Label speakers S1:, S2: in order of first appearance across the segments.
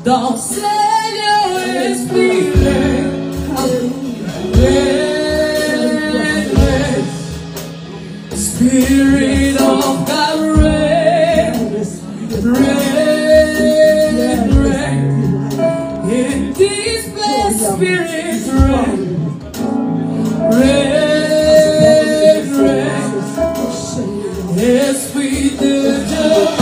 S1: Dans ces lieux inspirés, Spirit of God, reign, reign, reign. In this place, Spirit, reign, reign, reign. Yes, we do joy.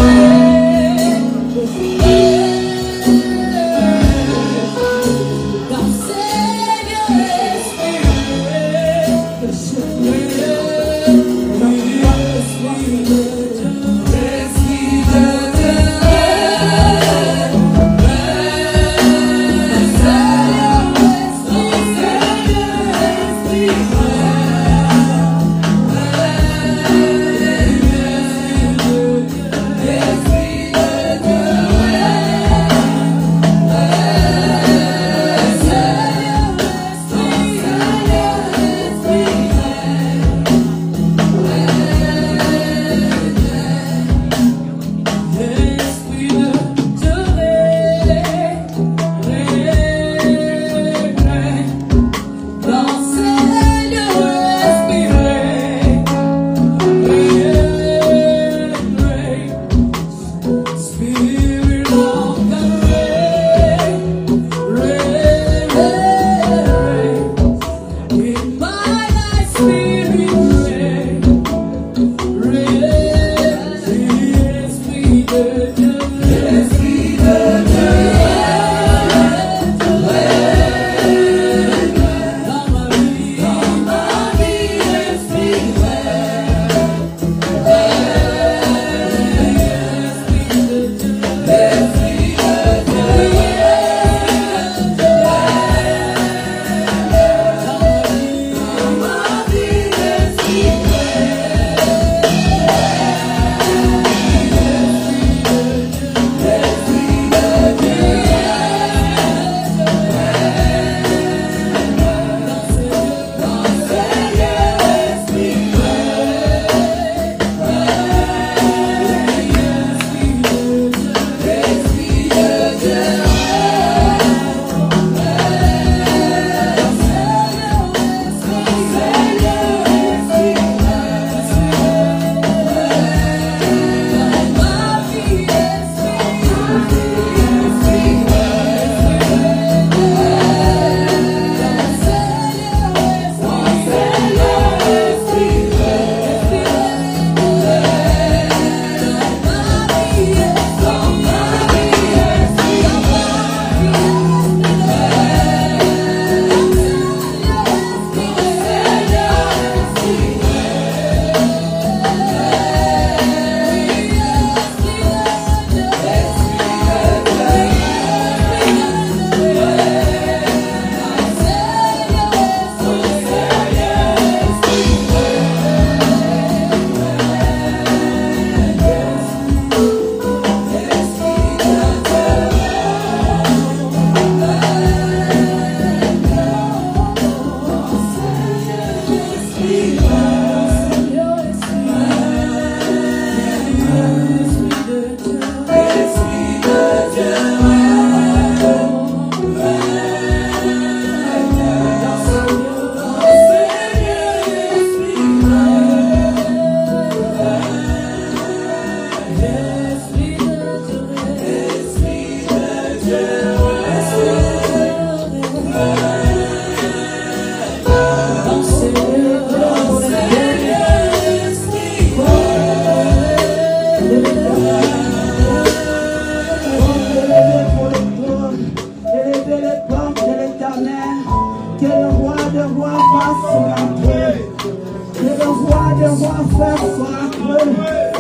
S2: rois faire sacré.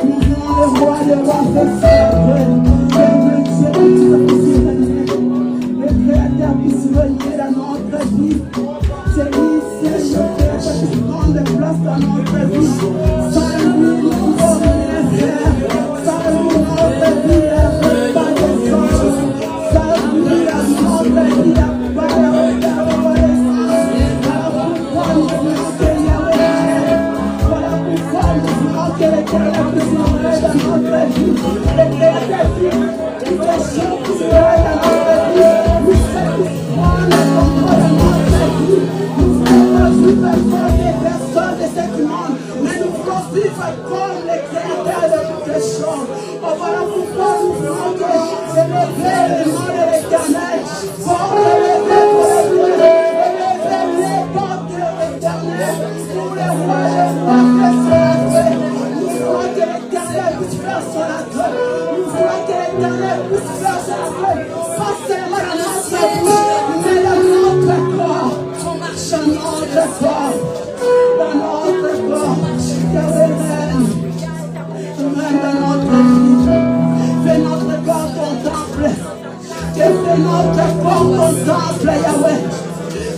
S2: Nous voulons les rois faire sacré. Le Créateur puisse venir dans notre vie. C'est lui, c'est le Père qui prend de place dans notre vie. Sans lui, nous ne pouvons rien faire. Sans lui, notre vie n'est pas de sens. Sans lui, notre vie n'a pas de reconnaissance. Voilà pourquoi nous voulons que Yahweh. Voilà pourquoi nous voulons que l'Éternel puisse entrer dans notre vie. Le Créateur dit, il fait chaud pour se dans notre vie. Nous satisfaisons le combat de notre vie. Nous voulons vivre comme des personnes de ce monde, mais nous voulons vivre comme les créateurs de toutes les choses. Voilà pourquoi nous voulons que élever le nom de l'Éternel, pour élever pour élever contre l'Éternel, pour les rois et les rois faire son œuvre. Nous voulons que l'Éternel puisse faire son œuvre. Nous voulons que l'Éternel puisse faire son œuvre. Pas seulement dans notre vie, mais dans notre corps. Dans notre corps. Dans notre corps. Même dans notre vie. Fais notre corps ton temple. Fais notre corps ton temple, Yahweh.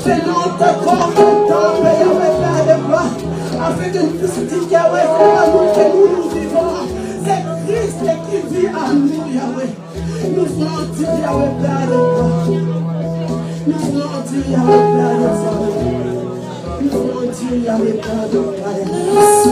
S2: Fais notre corps ton temple, Yahweh, Père de gloire. Afin que nous puissions dire, Yahweh, c'est pas nous que nous vivons. C'est Christ qui vit en nous, Yahweh. Nous voulons dire, Yahweh, Père de gloire. Nous voulons dire, Yahweh, Père de gloire. Nous voulons dire, Yahweh, Père de gloire.
S1: Voici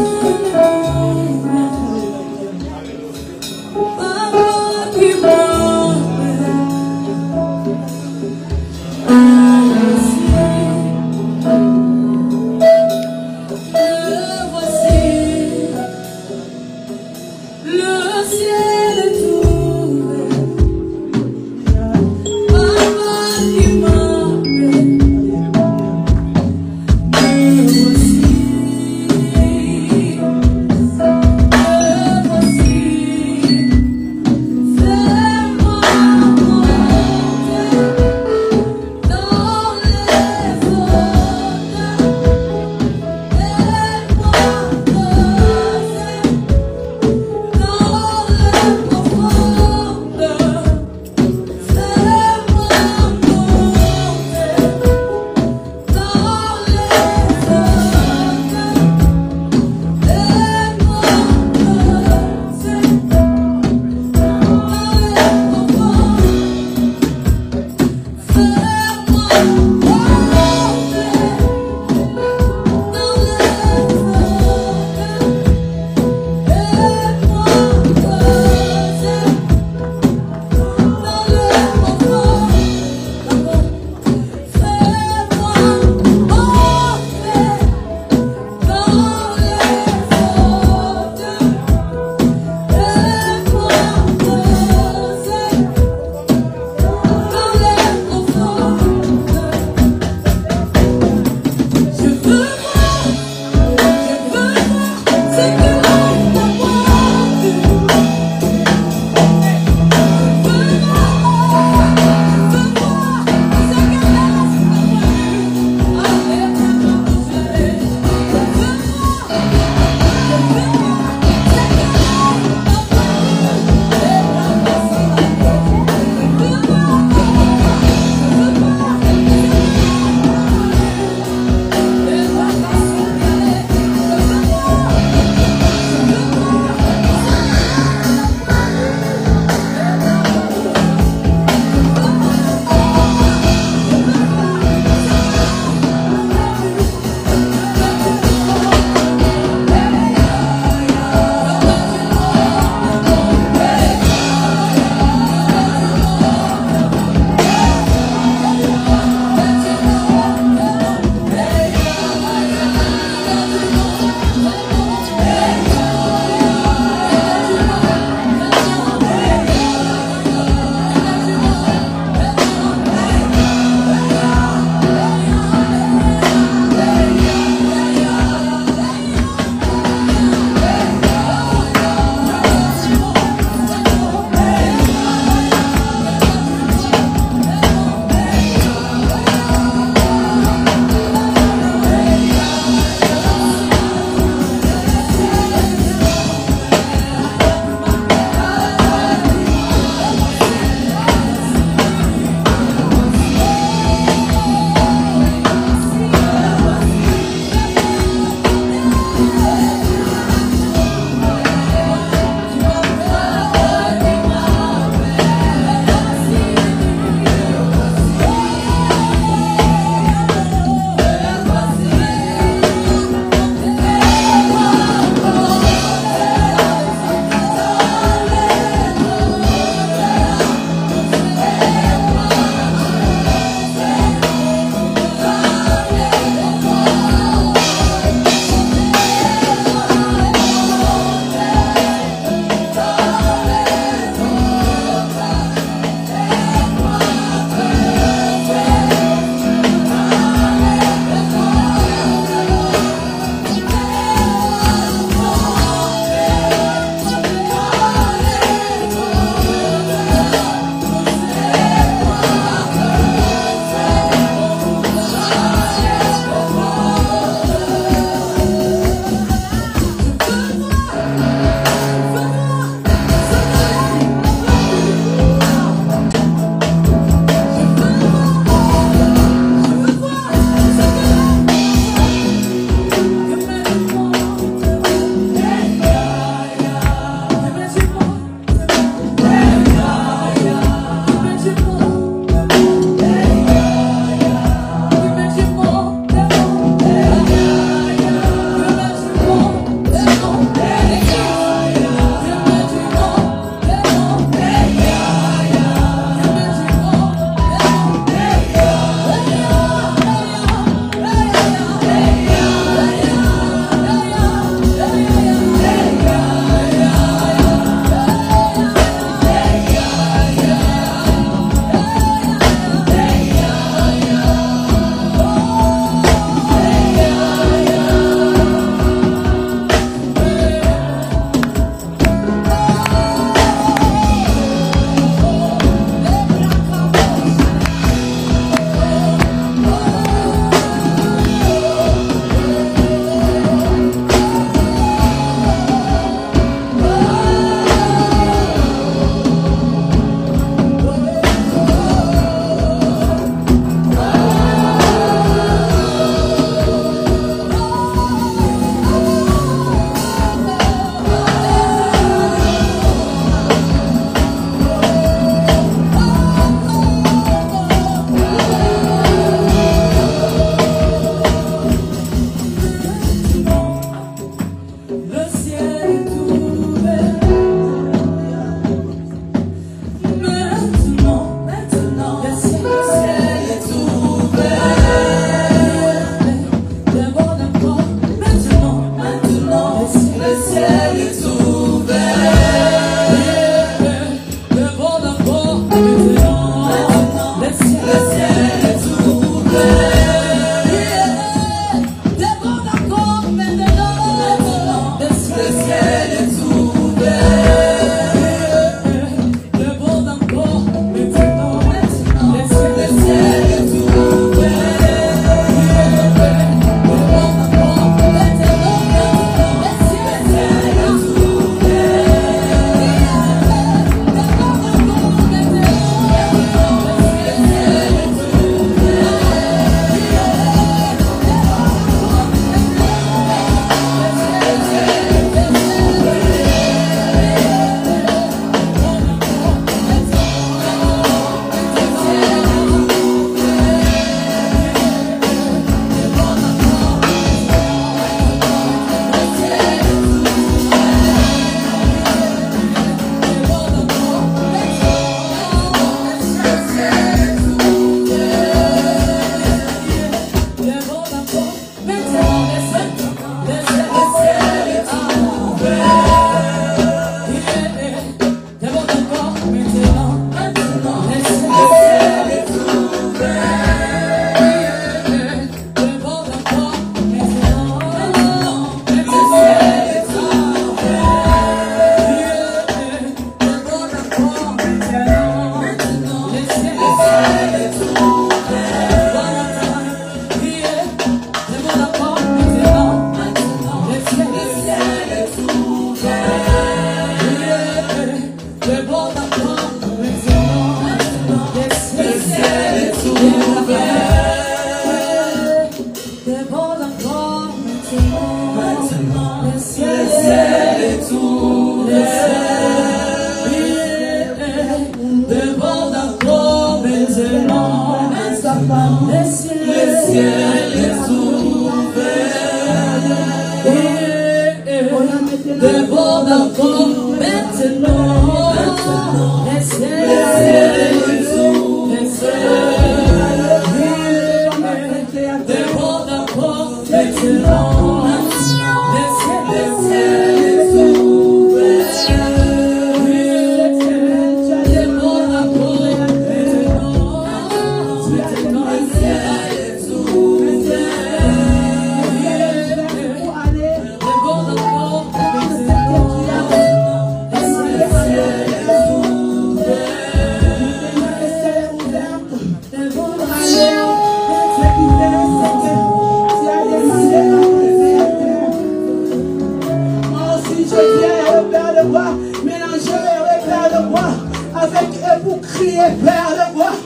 S2: se vient, Yahweh Père de gloire, mélanger, Yahweh Père de gloire, avec eux pour crier, Père de gloire,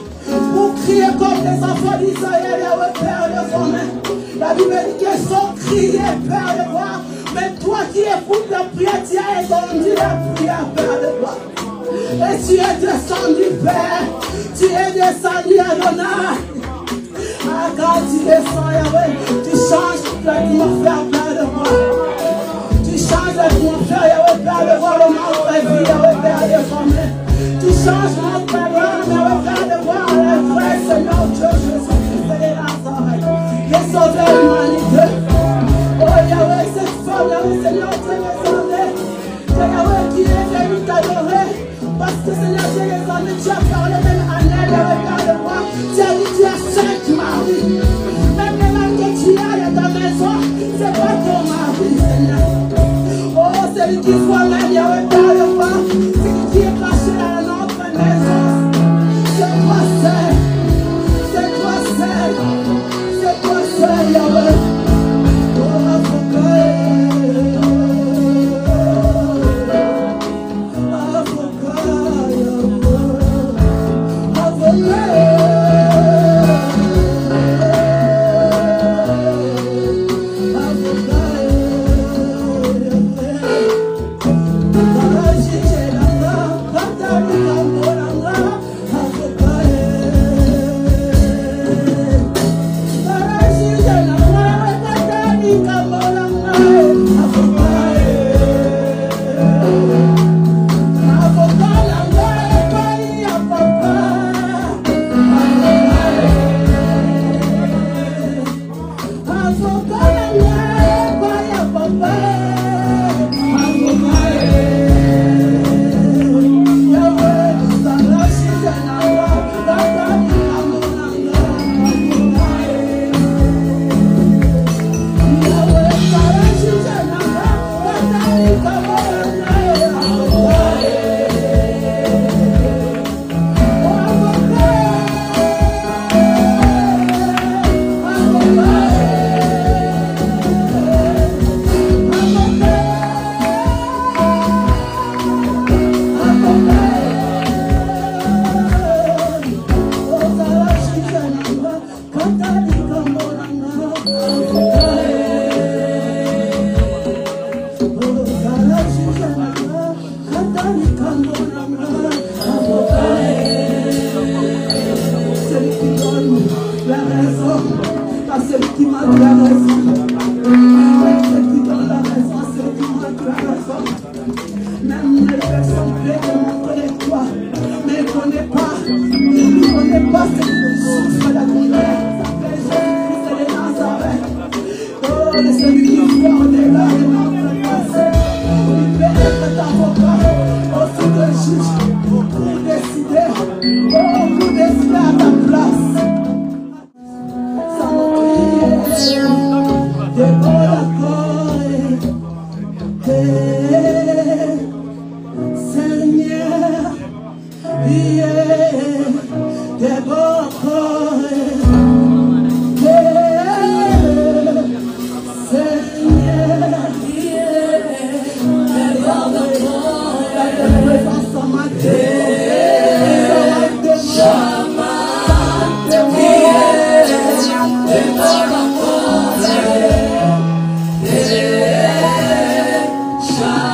S2: pour crier comme les enfants d'Israël, Yahweh Père de son main. La Bible dit qu'ils sont criés, Père de gloire, mais toi qui écoutes la prière, tu as entendu la prière, Père de gloire. Et tu es descendu, Père, tu es descendu, Adonai. Ah, quand tu descends, Yahweh, tu changes l'atmosphère, Père de gloire. Tu changes l'atmosphère, Yahweh, Père de gloire, le monde vie, Yahweh, Père de gloire. Tu changes notre Père, Yahweh, Père de gloire, le vrai Seigneur Dieu, Jésus-Christ de Nazareth, qui est sauvé l'humanité. Oh, Yahweh, cette femme, Yahweh, Seigneur Dieu, c'est Yahweh qui est venu t'adorer. Parce que Seigneur Dieu, les amis, tu as parlé même à elle, Yahweh, Père de gloire. Tu as dit, tu as 5 maris. Même les maris que tu as dans ta maison, c'est pas ton mari, Seigneur. Oh, c'est lui qui voit même, Yahweh, Père de gloire. C'est lui qui est caché dans notre maison. C'est toi seul. C'est toi seul. C'est toi seul, Yahweh. Oh, avocat.
S1: Shine.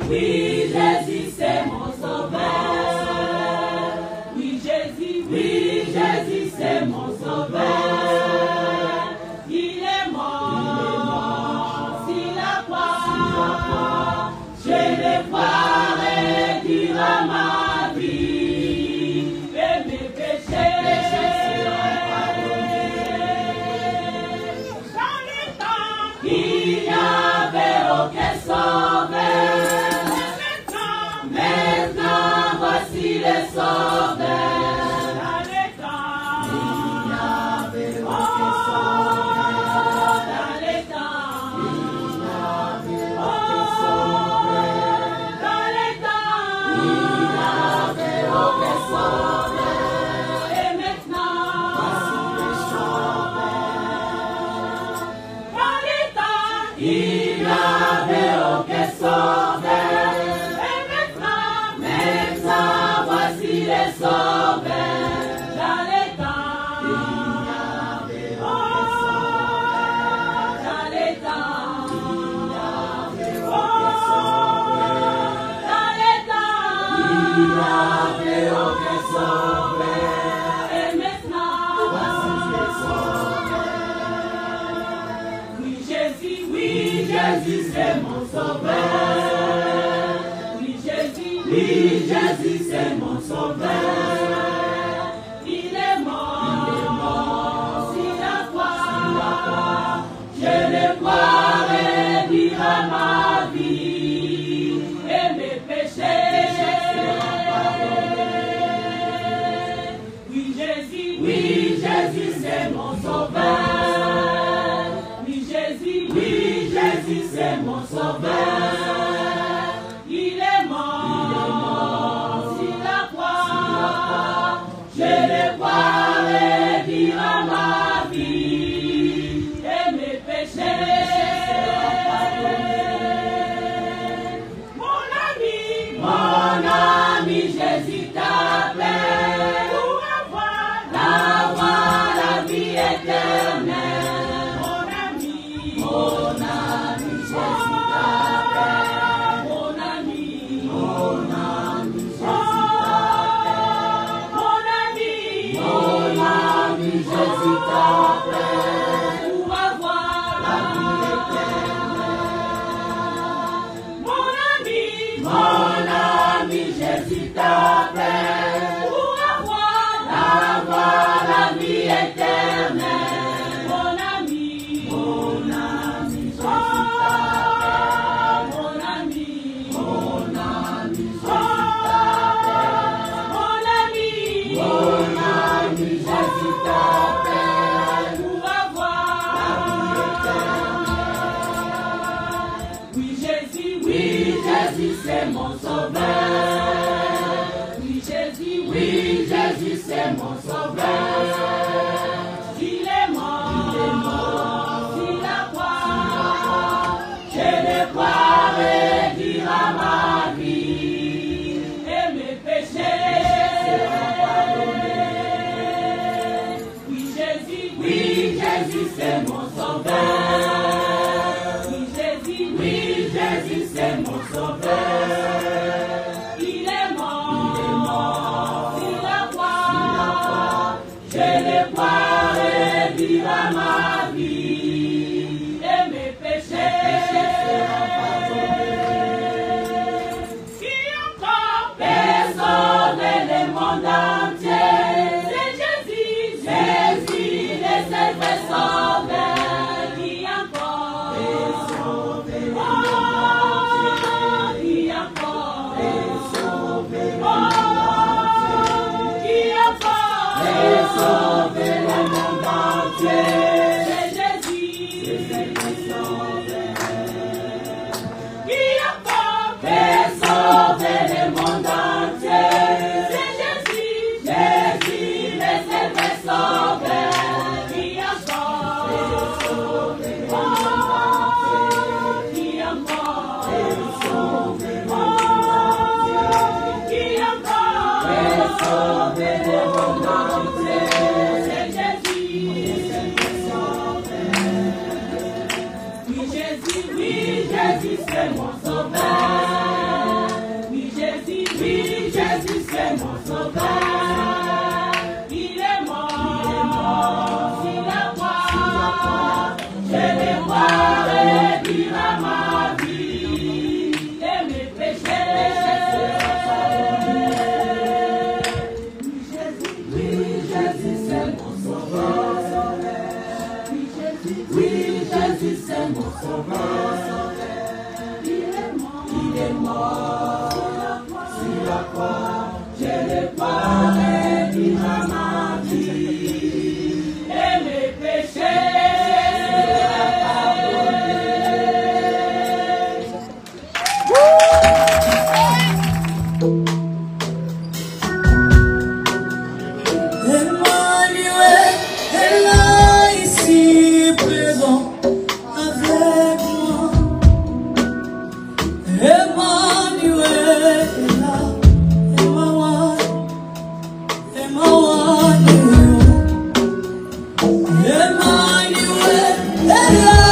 S1: oui, Jésus, c'est mon sauveur. Oui, Jésus, c'est mon sauveur. Il est mort sur la croix. Je le crois réduira ma vie et mes péchés. Dans le temps, il n'y avait aucun sauveur. Maintenant, voici le sauveur. Dans le temps, il n'y avait aucun sauveur. Dans le temps, il n'y avait aucun sauveur. Dans le temps, il n'y avait aucun sauveur. Et maintenant, voici le sauveur. Dans le temps, il n'y avait aucun sauveur. Voici les sauveurs. Dans les temps, il n'y avait aucun sauveur. Dans les temps, il n'y avait aucun sauveur. Dans les temps, il n'y avait aucun sauveur. Et maintenant, voici les sauveurs. Oui, Jésus, c'est mon sauveur. Oui, Jésus, c'est mon sauveur. Il est mort sur la croix. Je le crois réduira ma vie et mes péchés. Oui, Jésus, c'est mon sauveur. Oui, Jésus, c'est mon sauveur. Il est mort sur la croix. Je le crois réduira ma vie et mes péchés. Mon ami, Jésus t'appelle pour avoir la vie éternelle. Mon ami, Jésus t'appelle. Mon ami, Jésus t'appelle pour avoir la vie éternelle. Mon ami, Jésus t'appelle pour avoir la vie éternelle. Mon ami, Jésus t'appelle. Mon ami, Jésus t'appelle. Mon ami, Jésus t'appelle pour avoir la vie éternelle. Oui, Jésus, c'est mon sauveur. Oui, Jésus, c'est mon sauveur. Il est mort sur la croix. Je le crois réduira ma vie et mes péchés. Oui, Jésus, c'est mon sauveur. Oui, Jésus, c'est mon sauveur. Il est mort sur la croix. Je le crois réduira ma vie et mes péchés. Qui encore peut sauver le monde entier? C'est Jésus, le seul vrai sauveur. Qui encore peut sauver le monde entier? Qui encore peut sauver le monde entier? Qui encore peut sauver le monde entier? C'est Jésus, le vrai sauveur. Qui encore peut sauver le monde entier? C'est Jésus, le seul vrai sauveur. Qui encore peut sauver le monde entier? Qui encore peut sauver le monde entier? Qui encore peut sauver le monde entier? C'est Jésus, le vrai sauveur. Oui, Jésus, c'est mon sauveur. est mort sur la croix, j'ai réparé ma vie et mes péchés.
S3: Emmanuel est là ici présent avec moi. Emmanuel est là, Emmanuel est là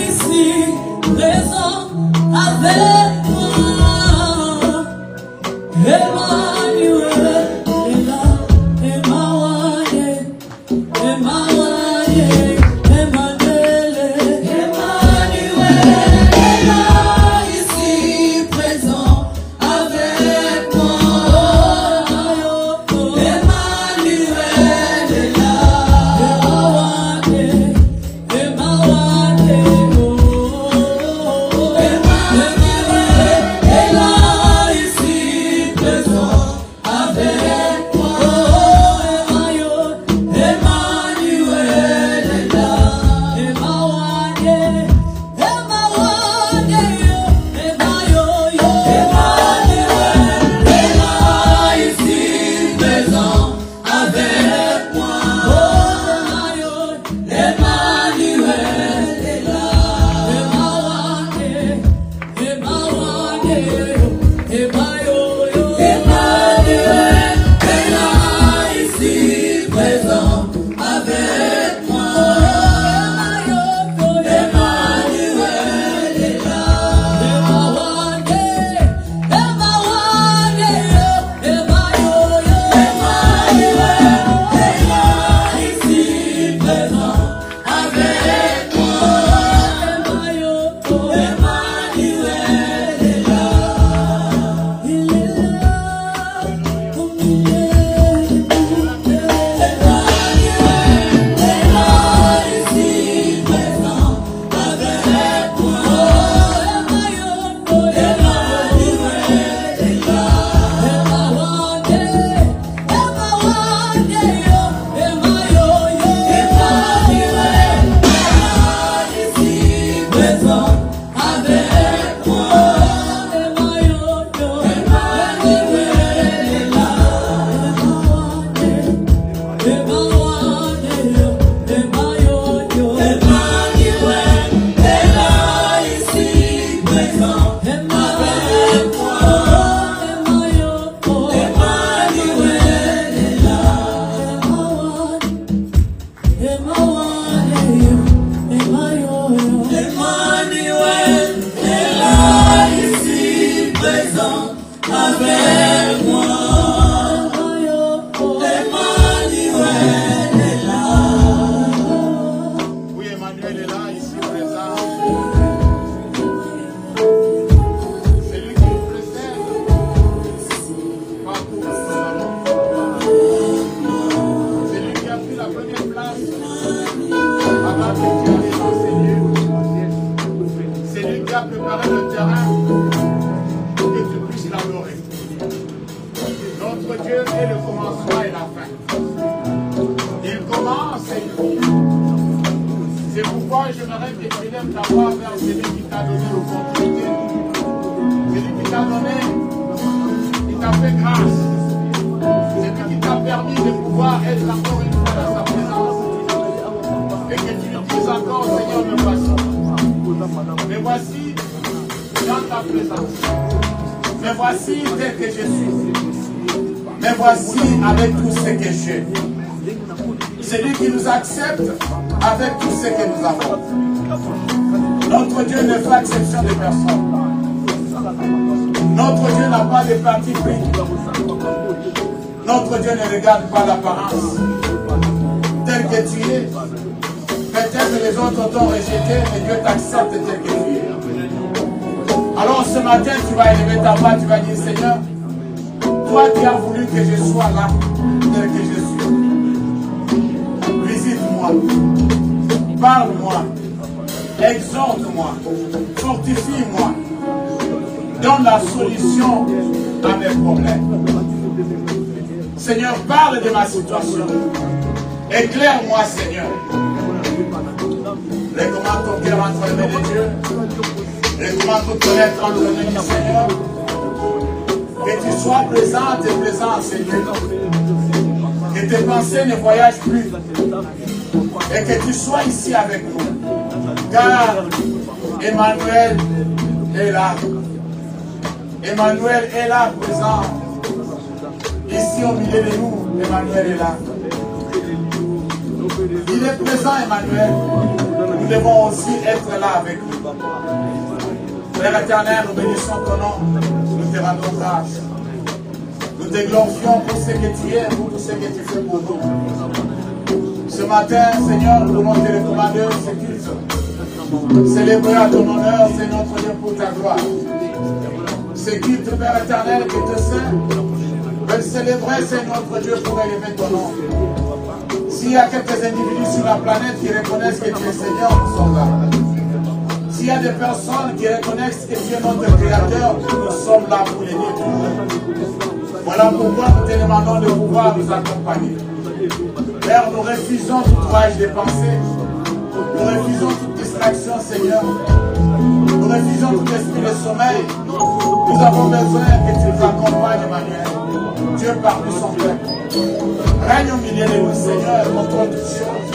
S3: ici présent avec moi. Emmanuel est là, Emmanuel est là ici présent avec moi. Emmanuel est là,
S4: Notre Dieu ne regarde pas l'apparence tel que tu es. Peut-être que les autres t'ont rejeté, mais Dieu t'accepte tel que tu es. Alors ce matin, tu vas élever ta voix, tu vas dire Seigneur, toi tu as voulu que je sois là, tel que je suis. Visite-moi, parle-moi, exhorte-moi, fortifie-moi. donne la solution à mes problèmes. Seigneur, parle de ma situation. Éclaire-moi, Seigneur. Recommande ton cœur entre les mains de Dieu. Recommande ton connaître entre les mains du Seigneur. Que tu sois présente et présent, Seigneur. Que tes pensées ne voyagent plus. Et que tu sois ici avec nous. Car Emmanuel est là. Emmanuel est là, présent. Ici au milieu de nous, Emmanuel est là. Il est présent, Emmanuel. Nous devons aussi être là avec nous. Père éternel, nous bénissons ton nom. Nous te rendons grâce. Nous te glorifions pour ce que tu es, pour tout ce que tu fais pour nous. Ce matin, Seigneur, nous voulons te recommander ce culte. Célébrer à ton honneur, Seigneur, notre Dieu, pour ta gloire. Ce culte, Père éternel, que te saint, veulent célébrer, Seigneur, notre Dieu, pour élever ton nom. S'il y a quelques individus sur la planète qui reconnaissent que tu es Seigneur, nous sommes là. S'il y a des personnes qui reconnaissent que tu es notre Créateur, nous sommes là pour les dire. Voilà pourquoi nous te demandons de pouvoir nous accompagner. Père, nous refusons tout ouvrage de pensée. Nous refusons toute distraction, Seigneur. Nous refusons tout esprit de sommeil. Nous avons besoin que tu nous accompagnes, Emmanuel. Dieu parmi son peuple. Règne au milieu de nous, Seigneur, et contrôle toutes choses.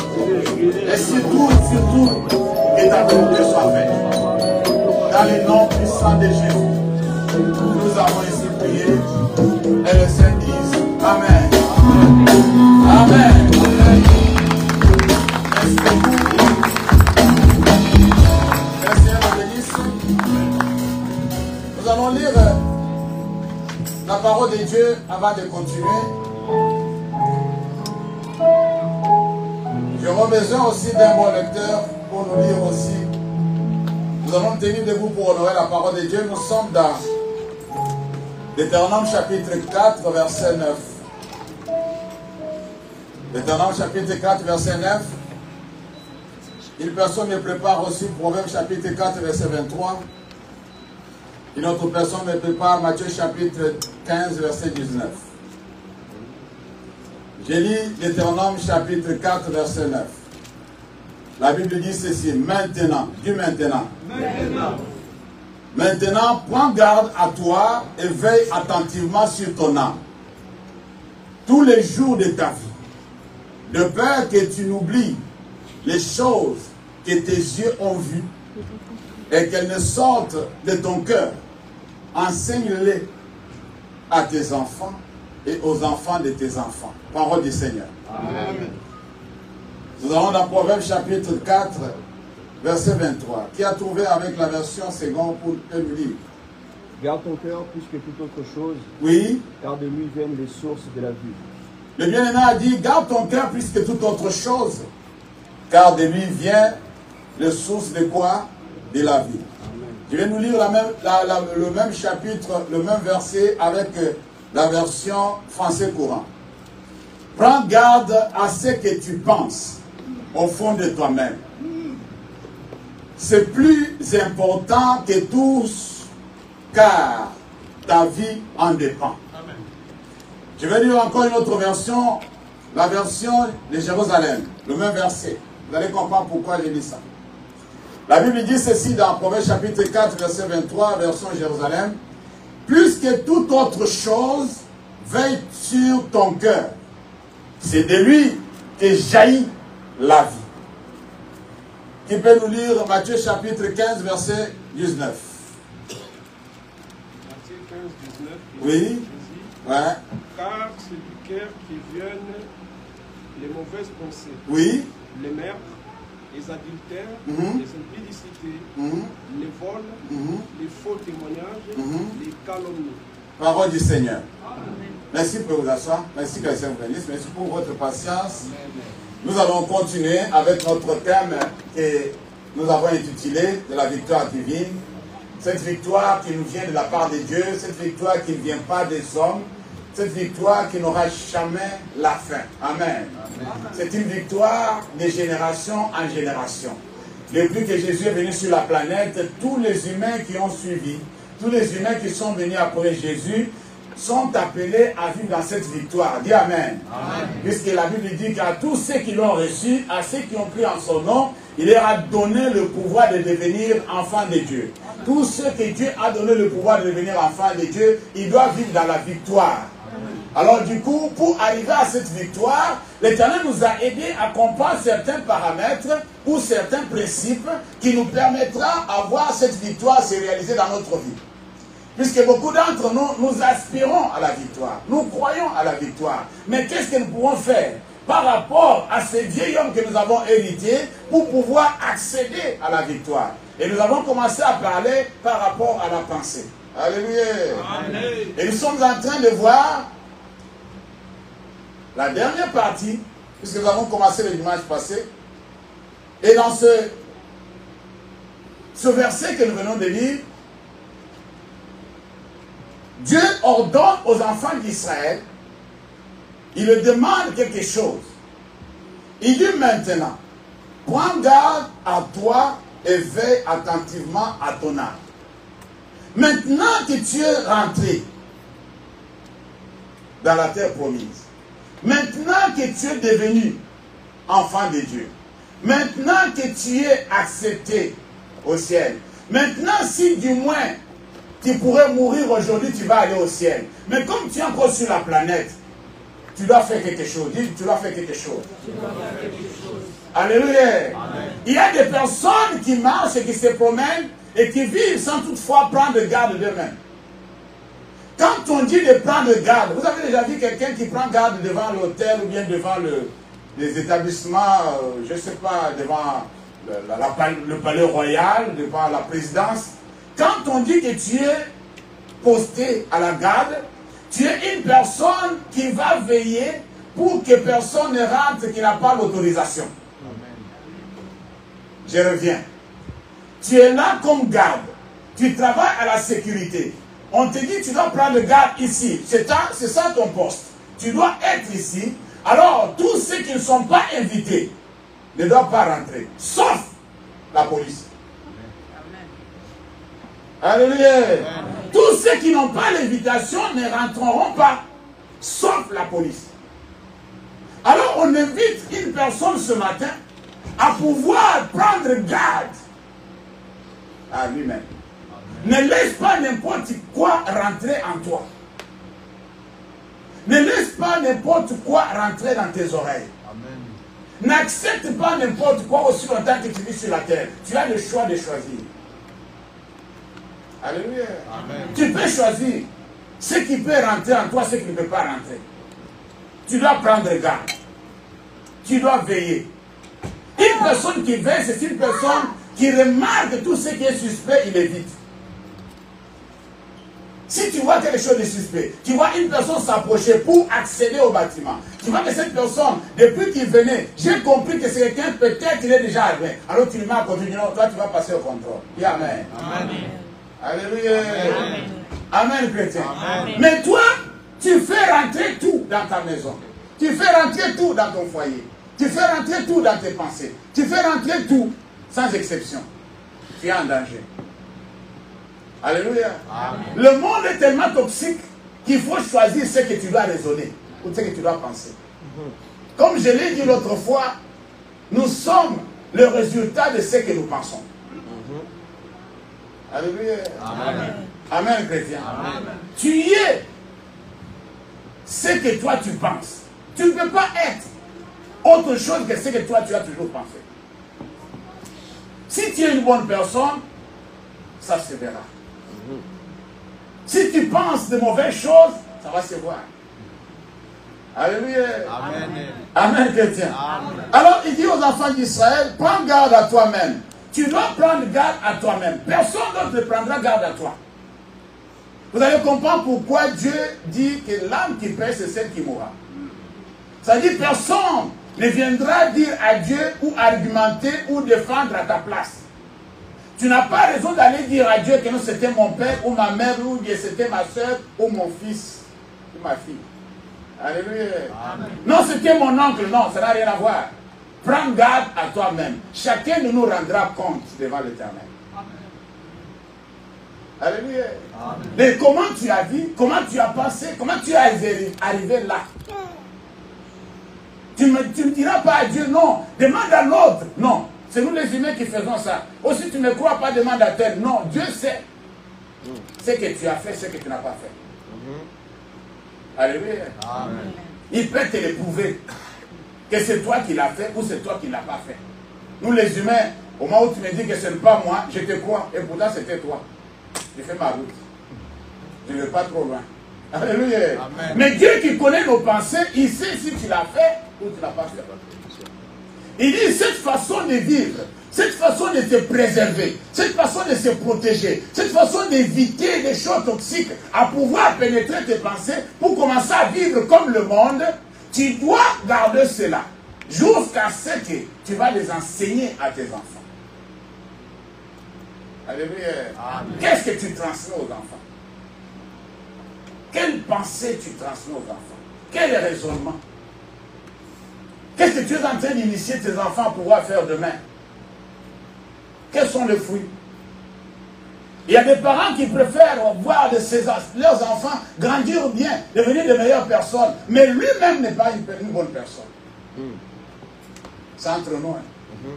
S4: Et surtout, que ta volonté soit faite. Dans le nom puissant de Jésus, nous avons ici prié. Et le Saint dise Amen. Amen. Merci beaucoup. Que le Seigneur nous bénisse. Nous allons lire la parole de Dieu avant de continuer. J'aurai besoin aussi d'un bon lecteur pour nous lire aussi. Nous allons nous tenir debout pour honorer la parole de Dieu. Nous sommes dans Deutéronome chapitre 4, verset 9. Deutéronome chapitre 4, verset 9. Une personne me prépare aussi Proverbe chapitre 4, verset 23. Une autre personne me prépare Matthieu chapitre 15, verset 19. Je lis Deutéronome chapitre 4, verset 9. La Bible dit ceci, maintenant, dis maintenant. Maintenant, prends garde à toi et veille attentivement sur ton âme. Tous les jours de ta vie, de peur que tu n'oublies les choses que tes yeux ont vues et qu'elles ne sortent de ton cœur. Enseigne-les à tes enfants et aux enfants de tes enfants. Parole du Seigneur. Amen. Nous allons dans Proverbe chapitre 4, verset 23. Qui a trouvé avec la version seconde pour nous lire?
S5: Garde ton cœur plus que toute autre chose.
S4: Oui.
S5: Car de lui viennent les sources de la vie.
S4: Le bien-aimé a dit, garde ton cœur plus que toute autre chose. Car de lui vient les sources de quoi? De la vie. Amen. Je vais nous lire le même chapitre, le même verset avec la version français courant. Prends garde à ce que tu penses au fond de toi-même. C'est plus important que tous, car ta vie en dépend. Amen. Je vais lire encore une autre version, la version de Jérusalem, le même verset. Vous allez comprendre pourquoi j'ai dit ça. La Bible dit ceci dans Proverbe chapitre 4, verset 23, version Jérusalem. Plus que toute autre chose, veille sur ton cœur. C'est de lui que jaillit la vie. Qui peut nous lire Matthieu chapitre 15, verset 19.
S6: Matthieu 15, 19.
S4: Oui. Ouais.
S6: Car c'est du cœur qui viennent les mauvaises pensées.
S4: Oui.
S6: Les meurtres, les adultères, les impudicités, les vols, les faux témoignages, les calomnies. Parole
S4: du Seigneur. Amen. Merci pour vous asseoir. Merci que le Seigneur vous bénisse. Merci pour votre patience. Nous allons continuer avec notre thème que nous avons intitulé de la victoire divine. Cette victoire qui nous vient de la part de Dieu, cette victoire qui ne vient pas des hommes, cette victoire qui n'aura jamais la fin. Amen. C'est une victoire de génération en génération. Depuis que Jésus est venu sur la planète, tous les humains qui ont suivi tous les humains qui sont venus après Jésus sont appelés à vivre dans cette victoire. Dis Amen. Amen. Puisque la Bible dit qu'à tous ceux qui l'ont reçu, à ceux qui ont cru en son nom, il leur a donné le pouvoir de devenir enfants de Dieu. Amen. Tous ceux que Dieu a donné le pouvoir de devenir enfants de Dieu, ils doivent vivre dans la victoire. Amen. Alors du coup, pour arriver à cette victoire, l'Éternel nous a aidés à comprendre certains paramètres ou certains principes qui nous permettra d'avoir cette victoire se réaliser dans notre vie. Puisque beaucoup d'entre nous, nous aspirons à la victoire. Nous croyons à la victoire. Mais qu'est-ce que nous pouvons faire par rapport à ce vieil homme que nous avons hérité pour pouvoir accéder à la victoire? Et nous avons commencé à parler par rapport à la pensée. Alléluia. Amen. Et nous sommes en train de voir la dernière partie, puisque nous avons commencé le dimanche passé. Et dans ce verset que nous venons de lire, Dieu ordonne aux enfants d'Israël, il leur demande quelque chose. Il dit maintenant, prends garde à toi et veille attentivement à ton âme. Maintenant que tu es rentré dans la terre promise, maintenant que tu es devenu enfant de Dieu, maintenant que tu es accepté au ciel, maintenant si du moins tu pourrais mourir aujourd'hui, tu vas aller au ciel. Mais comme tu es encore sur la planète, tu dois faire quelque chose. Dis, tu dois faire quelque chose. Alléluia. Amen. Il y a des personnes qui marchent et qui se promènent et qui vivent sans toutefois prendre garde d'eux-mêmes. Quand on dit de prendre garde, vous avez déjà vu quelqu'un qui prend garde devant l'hôtel ou bien devant les établissements, je ne sais pas, devant le palais royal, devant la présidence. Quand on dit que tu es posté à la garde, tu es une personne qui va veiller pour que personne ne rentre qui n'a pas l'autorisation. Je reviens. Tu es là comme garde. Tu travailles à la sécurité. On te dit tu dois prendre garde ici. C'est ça ton poste. Tu dois être ici. Alors, tous ceux qui ne sont pas invités ne doivent pas rentrer. Sauf la police. Alléluia. Tous ceux qui n'ont pas l'invitation ne rentreront pas, sauf la police. Alors on invite une personne ce matin à pouvoir prendre garde à lui-même. Ne laisse pas n'importe quoi rentrer en toi. Ne laisse pas n'importe quoi rentrer dans tes oreilles. N'accepte pas n'importe quoi aussi longtemps que tu vis sur la terre. Tu as le choix de choisir. Alléluia. Amen. Tu peux choisir ce qui peut rentrer en toi, ce qui ne peut pas rentrer. Tu dois prendre garde. Tu dois veiller. Une personne qui veille, c'est une personne qui remarque tout ce qui est suspect, il évite. Si tu vois quelque chose de suspect, tu vois une personne s'approcher pour accéder au bâtiment. Tu vois que cette personne, depuis qu'il venait, j'ai compris que c'est quelqu'un, peut-être qu'il est déjà arrivé. Alors tu lui mets à côté, non, toi tu vas passer au contrôle. Dis Amen. Amen. Alléluia. Amen. Amen, chrétien. Amen. Mais toi, tu fais rentrer tout dans ta maison. Tu fais rentrer tout dans ton foyer. Tu fais rentrer tout dans tes pensées. Tu fais rentrer tout, sans exception. Tu es en danger. Alléluia. Amen. Le monde est tellement toxique qu'il faut choisir ce que tu dois raisonner ou ce que tu dois penser. Comme je l'ai dit l'autre fois, nous sommes le résultat de ce que nous pensons. Alléluia. Amen. Amen, chrétien. Amen. Tu es ce que toi tu penses. Tu ne peux pas être autre chose que ce que toi tu as toujours pensé. Si tu es une bonne personne, ça se verra. Si tu penses de mauvaises choses, ça va se voir. Alléluia. Amen. Amen, chrétien. Amen. Alors il dit aux enfants d'Israël, prends garde à toi-même. Tu dois prendre garde à toi-même. Personne d'autre ne prendra garde à toi. Vous allez comprendre pourquoi Dieu dit que l'âme qui pêche, c'est celle qui mourra. Ça dit personne ne viendra dire à Dieu ou argumenter ou défendre à ta place. Tu n'as pas raison d'aller dire à Dieu que non, c'était mon père ou ma mère ou c'était ma soeur ou mon fils ou ma fille. Alléluia. Amen. Non, c'était mon oncle. Non, ça n'a rien à voir. Prends garde à toi-même. Chacun de nous rendra compte devant l'Éternel. Alléluia. Mais comment tu as vu, comment tu as pensé, comment tu es arrivé là? Tu ne me diras pas à Dieu, non, demande à l'autre. Non, c'est nous les humains qui faisons ça. Aussi tu ne crois pas, demande à tel. Non, Dieu sait ce que tu as fait, ce que tu n'as pas fait. Alléluia.
S5: Amen.
S4: Il peut te le prouver que c'est toi qui l'as fait ou c'est toi qui ne l'as pas fait. Nous les humains, au moment où tu me dis que ce n'est pas moi, je te crois et pourtant c'était toi. J'ai fait ma route. Je ne vais pas trop loin. Alléluia.
S5: Amen.
S4: Mais Dieu qui connaît nos pensées, il sait si tu l'as fait ou tu ne l'as pas fait. Il dit cette façon de vivre, cette façon de te préserver, cette façon de se protéger, cette façon d'éviter des choses toxiques, à pouvoir pénétrer tes pensées pour commencer à vivre comme le monde, tu dois garder cela jusqu'à ce que tu vas les enseigner à tes enfants. Alléluia. Qu'est-ce que tu transmets aux enfants? Quelle pensée tu transmets aux enfants? Quel raisonnement? Qu'est-ce que tu es en train d'initier tes enfants à pouvoir faire demain? Quels sont les fruits? Il y a des parents qui préfèrent voir leurs enfants grandir bien, devenir de meilleures personnes, mais lui-même n'est pas une bonne personne. C'est entre nous. Hein.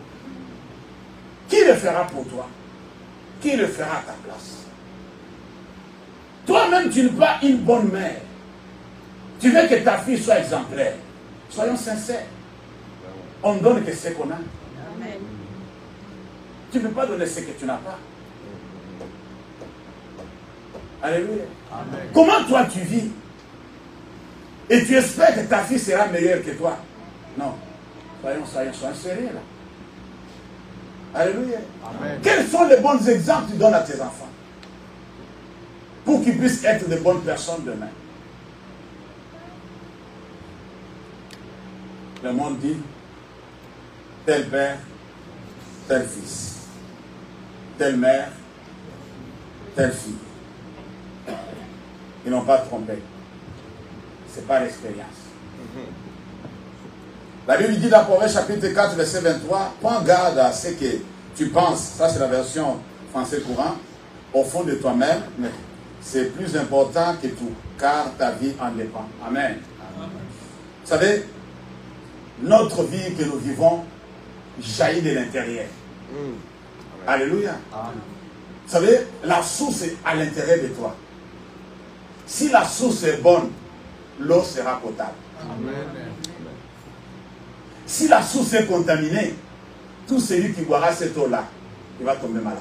S4: Qui le fera pour toi? Qui le fera à ta place? Toi-même, tu n'es pas une bonne mère. Tu veux que ta fille soit exemplaire. Soyons sincères. On ne donne que ce qu'on a.
S1: Amen.
S4: Tu ne peux pas donner ce que tu n'as pas. Alléluia.
S5: Amen.
S4: Comment toi tu vis? Et tu espères que ta fille sera meilleure que toi? Non. Soyons sérieux là. Alléluia.
S5: Amen.
S4: Quels sont les bons exemples que tu donnes à tes enfants? Pour qu'ils puissent être de bonnes personnes demain. Le monde dit tel père, tel fils, telle mère, telle fille. Ils n'ont pas trompé. Ce n'est pas l'expérience. La Bible dit dans Proverbe chapitre 4, verset 23, prends garde à ce que tu penses. Ça, c'est la version français courant. Au fond de toi-même, mais c'est plus important que tout, car ta vie en dépend. Amen. Vous savez, notre vie que nous vivons jaillit de l'intérieur. Alléluia. Vous savez, la source est à l'intérieur de toi. Si la source est bonne, l'eau sera potable.
S5: Amen.
S4: Si la source est contaminée, tout celui qui boira cette eau-là, il va tomber malade.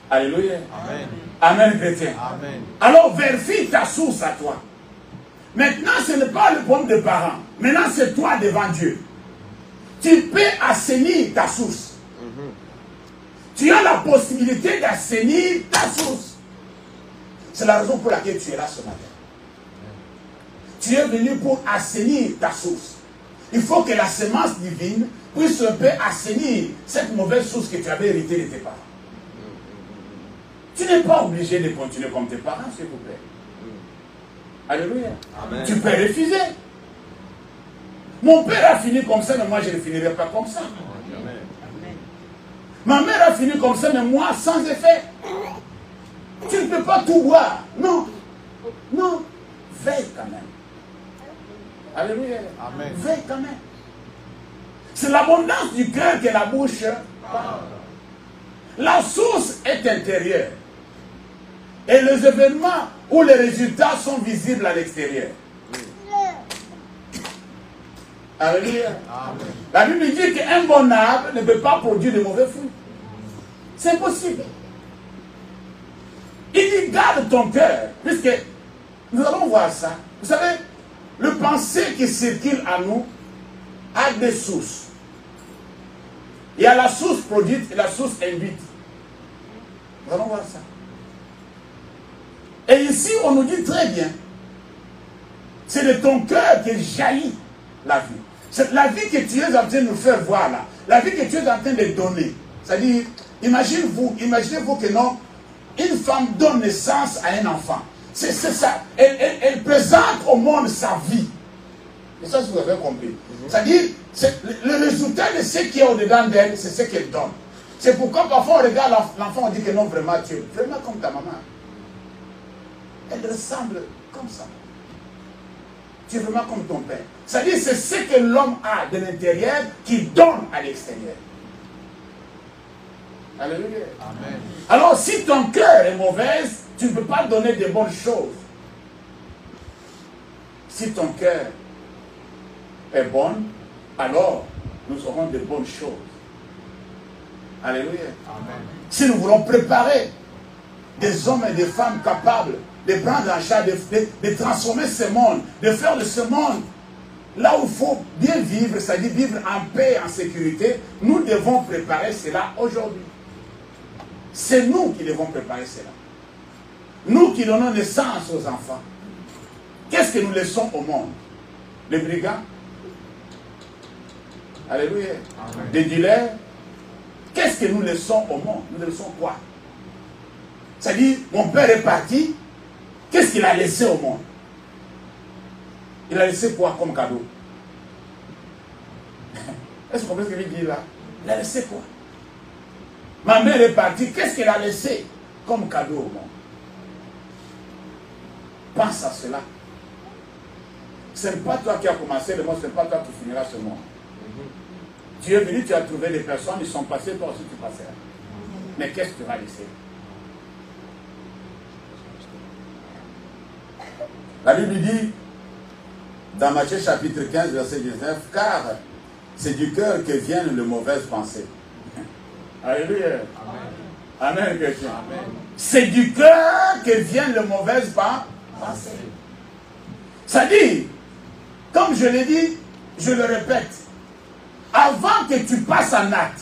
S4: Alléluia.
S5: Amen.
S4: Amen, chrétien.
S5: Amen.
S4: Alors, vérifie ta source à toi. Maintenant, ce n'est pas le problème des parents. Maintenant, c'est toi devant Dieu. Tu peux assainir ta source. Tu as la possibilité d'assainir ta source. C'est la raison pour laquelle tu es là ce matin. Tu es venu pour assainir ta source. Il faut que la semence divine puisse un peu assainir cette mauvaise source que tu avais héritée de tes parents. Tu n'es pas obligé de continuer comme tes parents, s'il vous plaît. Alléluia.
S5: Amen.
S4: Tu peux refuser. Mon père a fini comme ça, mais moi je ne finirai pas comme ça.
S5: Amen.
S4: Ma mère a fini comme ça, mais moi sans effet. Tu ne peux pas tout boire. Non. Non. Veille quand même. Alléluia.
S5: Amen.
S4: Veille quand même. C'est l'abondance du cœur que la bouche parle. La source est intérieure. Et les événements ou les résultats sont visibles à l'extérieur. Alléluia.
S5: Amen.
S4: La Bible dit qu'un bon arbre ne peut pas produire de mauvais fruits. C'est impossible. Il dit garde ton cœur, puisque nous allons voir ça. Vous savez, le pensée qui circule à nous a des sources. Il y a la source produite et la source induite. Nous allons voir ça. Et ici, on nous dit très bien, c'est de ton cœur que jaillit la vie. C'est la vie que tu es en train de nous faire voir là. La vie que tu es en train de donner. C'est-à-dire, imaginez-vous que non, une femme donne naissance à un enfant. C'est ça. Elle présente au monde sa vie. Et ça, vous avez compris. C'est-à-dire, le résultat de ce qui est au-dedans d'elle, c'est ce qu'elle donne. C'est pourquoi parfois on regarde l'enfant, on dit que non, vraiment, tu es vraiment comme ta maman. Elle ressemble comme ça. Tu es vraiment comme ton père. C'est-à-dire, c'est ce que l'homme a de l'intérieur qui donne à l'extérieur. Alléluia.
S5: Amen.
S4: Alors, si ton cœur est mauvais, tu ne peux pas donner de bonnes choses. Si ton cœur est bon, alors nous aurons de bonnes choses. Alléluia.
S5: Amen.
S4: Si nous voulons préparer des hommes et des femmes capables de prendre en charge, de transformer ce monde, de faire de ce monde là où il faut bien vivre, c'est-à-dire vivre en paix, en sécurité, nous devons préparer cela aujourd'hui. C'est nous qui devons préparer cela. Nous qui donnons naissance aux enfants. Qu'est-ce que nous laissons au monde? Les brigands? Alléluia.
S5: Amen.
S4: Des dealers? Qu'est-ce que nous laissons au monde? Nous laissons quoi? C'est-à-dire, mon père est parti, qu'est-ce qu'il a laissé au monde? Il a laissé quoi comme cadeau? Est-ce que vous comprenez ce que je dis là? Il a laissé quoi? Ma mère est partie, qu'est-ce qu'elle a laissé comme cadeau au monde? Pense à cela. Ce n'est pas toi qui as commencé le monde, ce n'est pas toi qui finiras ce monde. Tu es venu, tu as trouvé des personnes, ils sont passés, toi aussi tu passeras. Mais qu'est-ce que tu vas laisser? La Bible dit, dans Matthieu chapitre 15, verset 19, car c'est du cœur que viennent les mauvaises pensées. Alléluia. Amen. Amen, chrétien. C'est du cœur que viennent les mauvaises pensées. C'est-à-dire, comme je l'ai dit, je le répète, avant que tu passes en acte,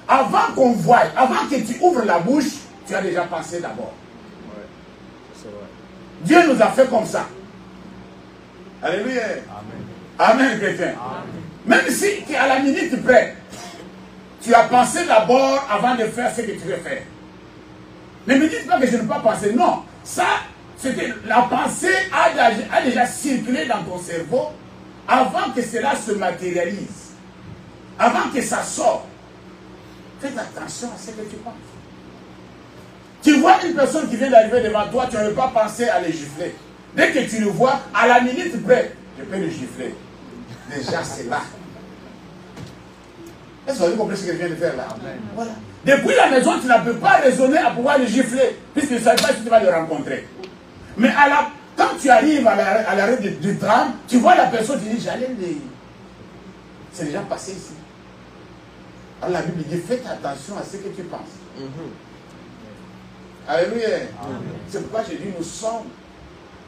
S4: avant qu'on voie, avant que tu ouvres la bouche, tu as déjà pensé d'abord.
S5: Ouais, c'est vrai.
S4: Dieu nous a fait comme ça. Alléluia.
S5: Amen.
S4: Amen, chrétien.
S5: Amen.
S4: Même si tu es à la minute près, tu as pensé d'abord avant de faire ce que tu veux faire. Ne me dites pas que je n'ai pas pensé. Non, ça, c'était la pensée a déjà circulé dans ton cerveau avant que cela se matérialise. Avant que ça sorte. Faites attention à ce que tu penses. Tu vois une personne qui vient d'arriver devant toi, tu ne veux pas penser à le gifler. Dès que tu le vois, à la minute près, je peux le gifler. Déjà, c'est là. Est-ce que vous avez compris ce que je viens de faire là? Voilà. Depuis la maison, tu ne peux pas raisonner à pouvoir le gifler, puisque tu ne sais pas si tu vas le rencontrer. Mais quand tu arrives à l'arrêt du tram, tu vois la personne, tu dis, j'allais les... C'est déjà passé ici. Alors la Bible dit, faites attention à ce que tu penses. Alléluia. C'est pourquoi j'ai dit, nous sommes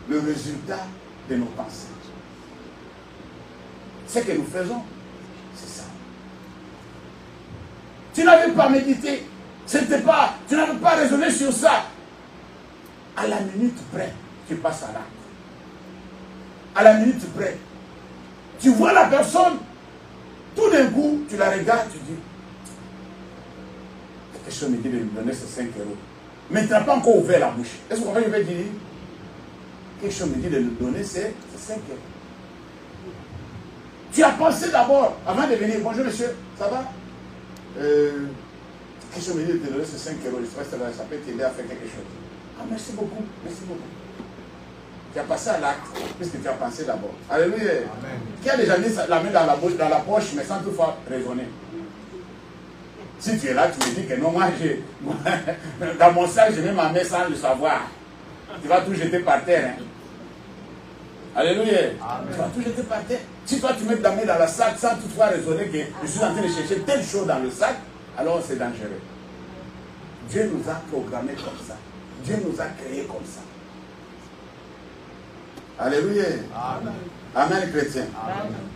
S4: le résultat de nos pensées. Ce que nous faisons, c'est ça. Tu n'avais pas médité, tu n'avais pas raisonné sur ça. À la minute près, tu passes à l'acte. À la minute près, tu vois la personne, tout d'un coup, tu la regardes, tu dis, quelque chose me dit de lui donner ces 5 euros. Mais tu n'as pas encore ouvert la bouche. Est-ce qu'on va dire, quelque chose me dit de lui donner ces 5 euros. Tu as pensé d'abord, avant de venir, bonjour monsieur, ça va? Quelque chose me dit de te donner ces 5 euros, je sais pas si ça peut t'aider à faire quelque chose. Ah, merci beaucoup, merci beaucoup. Tu as passé à l'acte, puisque tu as pensé d'abord. Alléluia. Amen. Qui a déjà mis la main dans la bouche, dans la poche, mais sans toutefois raisonner? Si tu es là, tu me dis que non, moi, dans mon sac, je mets ma main sans le savoir. Tu vas tout jeter par terre. Hein? Alléluia. Amen. Tu vas tout jeter par terre. Si toi, tu mets ta main dans le sac sans toutefois raisonner que je suis en train de chercher telle chose dans le sac, alors c'est dangereux. Dieu nous a programmés comme ça. Dieu nous a créés comme ça. Alléluia. Amen. Amen, chrétien.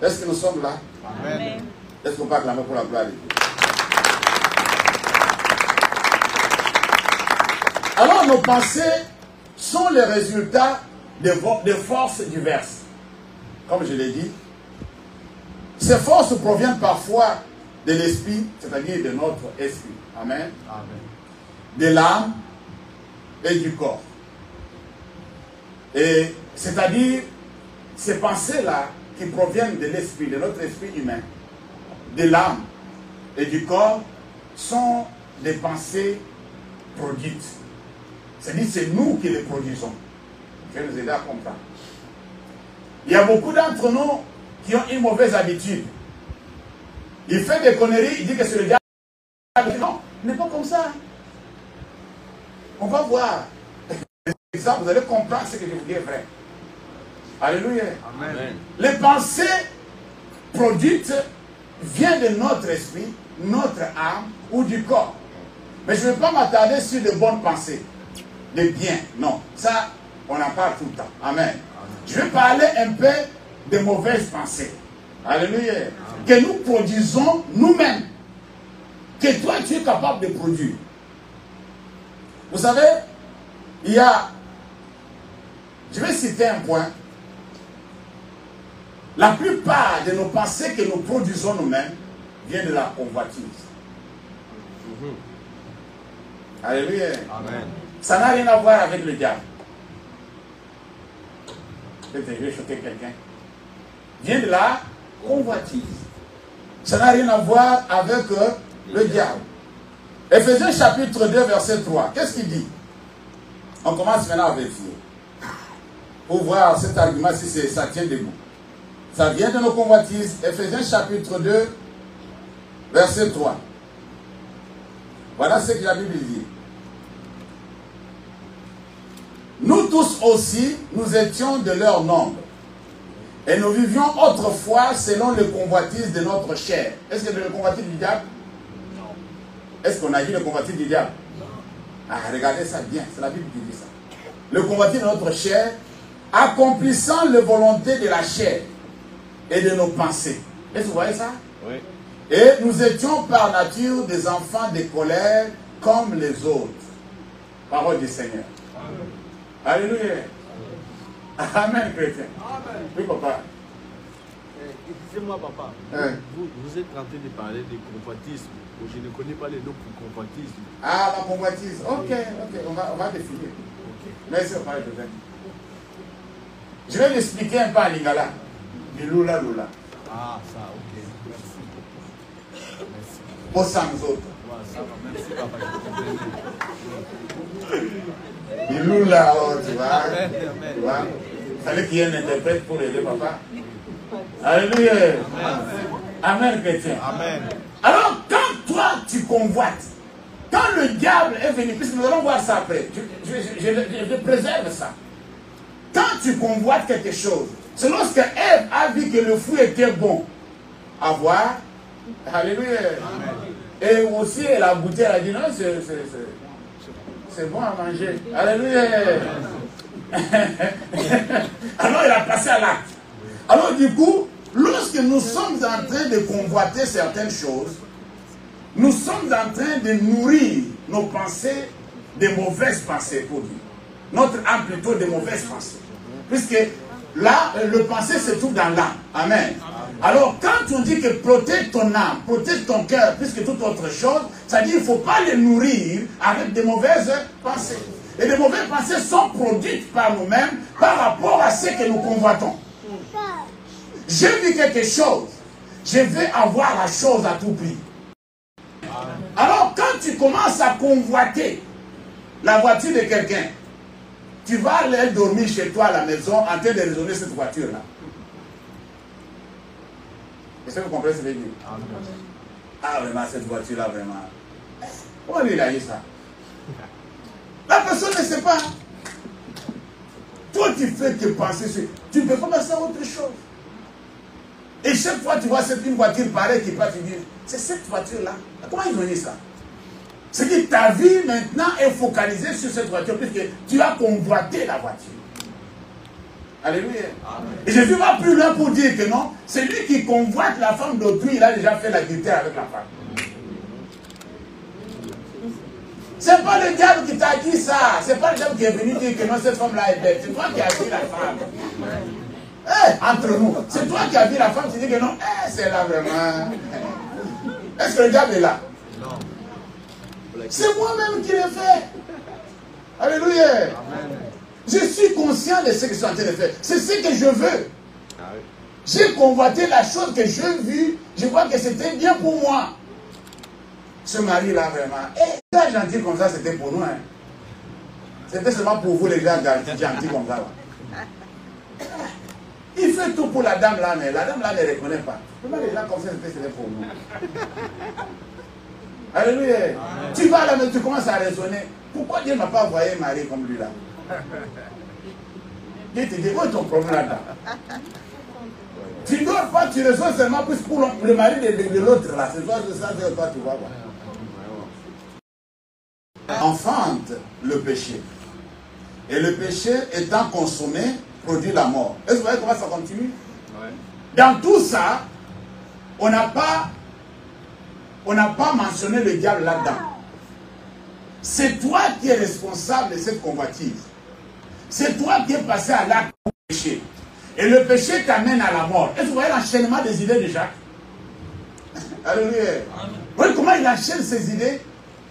S4: Est-ce que nous sommes là?
S5: Amen.
S4: Est-ce qu'on peut acclamer pour la gloire de Dieu? Alors, nos pensées sont les résultats des forces diverses. Comme je l'ai dit, ces forces proviennent parfois de l'esprit, c'est-à-dire de notre esprit. Amen. Amen. De l'âme et du corps. Et c'est-à-dire, ces pensées-là qui proviennent de l'esprit, de notre esprit humain, de l'âme et du corps, sont des pensées produites. C'est-à-dire c'est nous qui les produisons. Je vais nous aider à comprendre. Il y a beaucoup d'entre nous qui ont une mauvaise habitude. Il fait des conneries, il dit que c'est le diable. Non, il n'est pas comme ça. On va voir. Ça, vous allez comprendre ce que je vous dis est vrai. Alléluia.
S5: Amen.
S4: Les pensées produites viennent de notre esprit, notre âme ou du corps. Mais je ne vais pas m'attarder sur de bonnes pensées, de bien. Non, ça, on en parle tout le temps. Amen. Je vais parler un peu de mauvaises pensées. Alléluia. Que nous produisons nous-mêmes. Que toi, tu es capable de produire. Vous savez, il y a... Je vais citer un point. La plupart de nos pensées que nous produisons nous-mêmes viennent de la convoitise. Alléluia.
S5: Amen.
S4: Ça n'a rien à voir avec le diable. Peut-être que je vais choquer quelqu'un. Vient de la convoitise. Ça n'a rien à voir avec le diable. Éphésiens chapitre 2, verset 3. Qu'est-ce qu'il dit? On commence maintenant à vérifier. Pour voir cet argument si ça tient debout. Ça vient de nos convoitises. Éphésiens chapitre 2, verset 3. Voilà ce que la Bible dit. Nous tous aussi, nous étions de leur nombre. Et nous vivions autrefois selon les convoitises de notre chair. Est-ce que c'est le convoitise du diable? Non. Est-ce qu'on a dit le convoitise du diable? Non. Ah, regardez ça bien, c'est la Bible qui dit ça. Le convoitise de notre chair, accomplissant les volontés de la chair et de nos pensées. Est-ce que vous voyez ça?
S5: Oui.
S4: Et nous étions par nature des enfants de colère comme les autres. Parole du Seigneur. Amen. Alléluia. Amen, chrétien.
S6: Amen.
S4: Oui, papa.
S6: Excusez-moi, papa. Vous êtes en train de parler de convoitisme. Je ne connais pas les noms pour convoitisme.
S4: Ah, la convoitise. Ok, ok. On va définir.
S6: Ok.
S4: Merci, papa. Je vais l'expliquer un peu en lingala. Du lula lula.
S6: Ah, ça, ok. Merci. Merci.
S4: Pour ça, nous autres.
S6: Ouais, ça va. Merci, papa. Je comprends.
S4: Du lula, oh, tu vois.
S6: Amen, amen.
S4: Tu vois. Il fallait qu'il y ait un interprète pour aider papa. Alléluia. Amen, chrétien.
S6: Amen.
S4: Alors, quand toi, tu convoites, quand le diable est venu, puisque nous allons voir ça après, je préserve ça. Quand tu convoites quelque chose, c'est lorsque Ève a vu que le fruit était bon à voir. Alléluia. Amen. Et aussi, elle a goûté, elle a dit non, c'est bon à manger. Alléluia. Alors, il a passé à l'acte. Alors, du coup, lorsque nous sommes en train de convoiter certaines choses, nous sommes en train de nourrir nos pensées de mauvaises pensées, pour dire. Notre âme plutôt de mauvaises pensées. Puisque là, le pensée se trouve dans l'âme. Amen. Alors, quand on dit que protège ton âme, protège ton cœur, plus que toute autre chose, ça dit qu'il ne faut pas les nourrir avec de mauvaises pensées. Et de mauvaises pensées sont produites par nous-mêmes par rapport à ce que nous convoitons. J'ai vu quelque chose, je vais avoir la chose à tout prix. Alors, quand tu commences à convoiter la voiture de quelqu'un, tu vas aller dormir chez toi à la maison en train de raisonner cette voiture-là. Est-ce que vous comprenez ce que je veux dire? Ah, vraiment, cette voiture-là, vraiment. Comment lui, il a eu ça? La personne ne sait pas. Toi, tu fais que penser sur... Tu ne peux pas passer à autre chose. Et chaque fois, tu vois une voiture pareille qui passe, tu dis, c'est cette voiture-là. Comment ils ont dit ça? C'est que ta vie maintenant est focalisée sur cette voiture, puisque tu as convoité la voiture. Alléluia. Et Jésus va plus loin pour dire que non, c'est lui qui convoite la femme d'autrui, il a déjà fait l'adultère avec la femme. C'est pas le diable qui t'a dit ça. C'est pas le diable qui est venu dire que non, cette femme-là est bête. C'est toi qui as vu la femme. Entre nous, c'est toi qui as vu la femme, tu dis que non, c'est là vraiment. Est-ce que le diable est là?
S6: Non.
S4: C'est moi-même qui l'ai fait. Alléluia. Amen. Je suis conscient de ce que je suis en train de faire. C'est ce que je veux. J'ai convoité la chose que j'ai vue. Je vois que c'était bien pour moi. Ce mari-là, vraiment, les gars gentils comme ça, c'était pour nous. Hein. C'était seulement pour vous, les gars gentils comme ça. Là. Il fait tout pour la dame là, mais la dame là ne reconnaît pas. Comment les gens comme ça, c'était pour nous. Alléluia. Tu vas là, mais tu commences à raisonner. Pourquoi Dieu ne m'a pas envoyé Marie comme lui là? Dieu te dit, où est ton problème là-dedans? Tu ne dors pas, tu raisonnes seulement plus pour le mari de l'autre là. C'est toi, tu vois. Enfante le péché. Et le péché étant consommé, produit la mort. Est-ce que vous voyez comment ça continue? Dans tout ça, on n'a pas mentionné le diable là-dedans. C'est toi qui es responsable de cette convoitise. C'est toi qui es passé à l'acte du péché. Et le péché t'amène à la mort. Est-ce que vous voyez l'enchaînement des idées de Jacques? Alléluia. Vous voyez comment il enchaîne ses idées,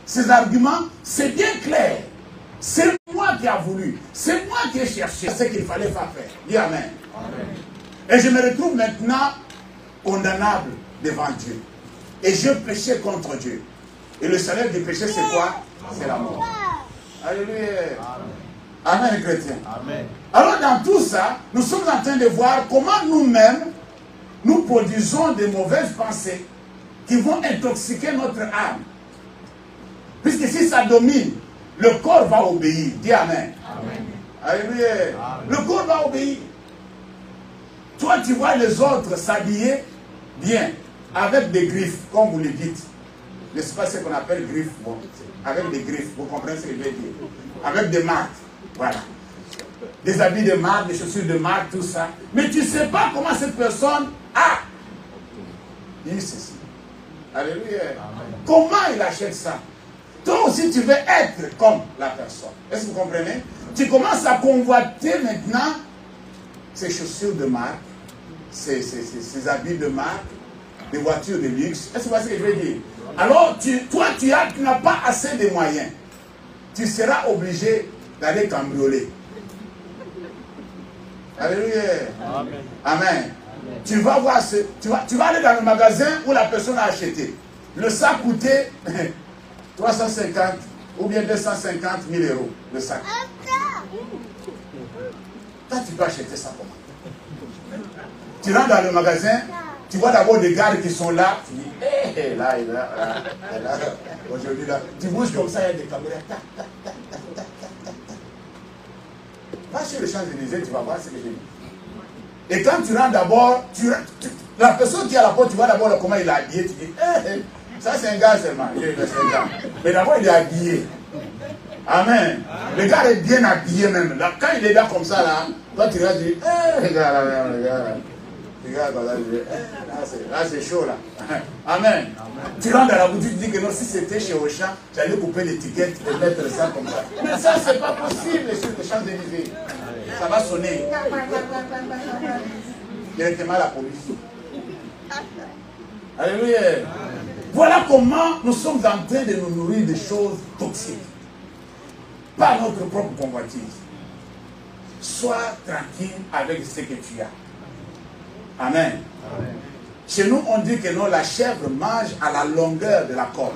S4: ses arguments? C'est bien clair. C'est moi qui a voulu. C'est moi qui ai cherché ce qu'il fallait faire. Dis Amen. Amen. Et je me retrouve maintenant condamnable devant Dieu. Et je péchais contre Dieu. Et le salaire du péché, c'est quoi? C'est la mort. Alléluia. Amen, chrétien. Amen. Alors dans tout ça, nous sommes en train de voir comment nous-mêmes, nous produisons de mauvaises pensées qui vont intoxiquer notre âme. Puisque si ça domine, le corps va obéir. Dis Amen. Amen. Alléluia. Amen. Le corps va obéir. Toi, tu vois les autres s'habiller bien, avec des griffes, comme vous le dites. N'est-ce pas ce qu'on appelle griffes? Bon, avec des griffes, vous comprenez ce que je veux dire? Avec des marques, voilà. Des habits de marque, des chaussures de marque, tout ça. Mais tu ne sais pas comment cette personne a eu ceci. Alléluia. Amen. Comment il achète ça? Toi aussi, tu veux être comme la personne. Est-ce que vous comprenez? Tu commences à convoiter maintenant ces chaussures de marque, ces habits de marque, des voitures de luxe. Est-ce que vous voyez ce que je veux dire? Alors, toi, tu n'as pas assez de moyens. Tu seras obligé d'aller cambrioler. Alléluia. Amen. Amen. Tu vas voir tu vas aller dans le magasin où la personne a acheté. Le sac coûtait 350 ou bien 250 000 euros. Le sac. Toi, tu peux acheter ça comment? Tu rentres dans le magasin, tu vois d'abord des gars qui sont là, tu dis, hé, là, aujourd'hui là, tu bouges comme ça, il y a des caméras. Va sur le Champs-Élysées, tu vas voir ce que j'ai dit. Et quand tu rentres d'abord, la personne qui est à la porte, tu vois d'abord comment il est habillé, tu dis, hé, ça c'est un gars seulement, mais d'abord il est habillé. Amen. Le gars est bien habillé même. Là, quand il est là comme ça, là, toi tu vas dire, hé, regarde là. Regarde, là c'est chaud là. Amen. Tu rentres dans la boutique, tu dis que non, si c'était chez Auchan, j'allais couper l'étiquette et mettre ça comme ça. Mais ça, c'est pas possible sur les Champs-Élysées. Ça va sonner. Directement la police. Alléluia. Voilà comment nous sommes en train de nous nourrir de choses toxiques. Pas notre propre convoitise. Sois tranquille avec ce que tu as. Amen. Amen. Chez nous, on dit que non, la chèvre mange à la longueur de la corde.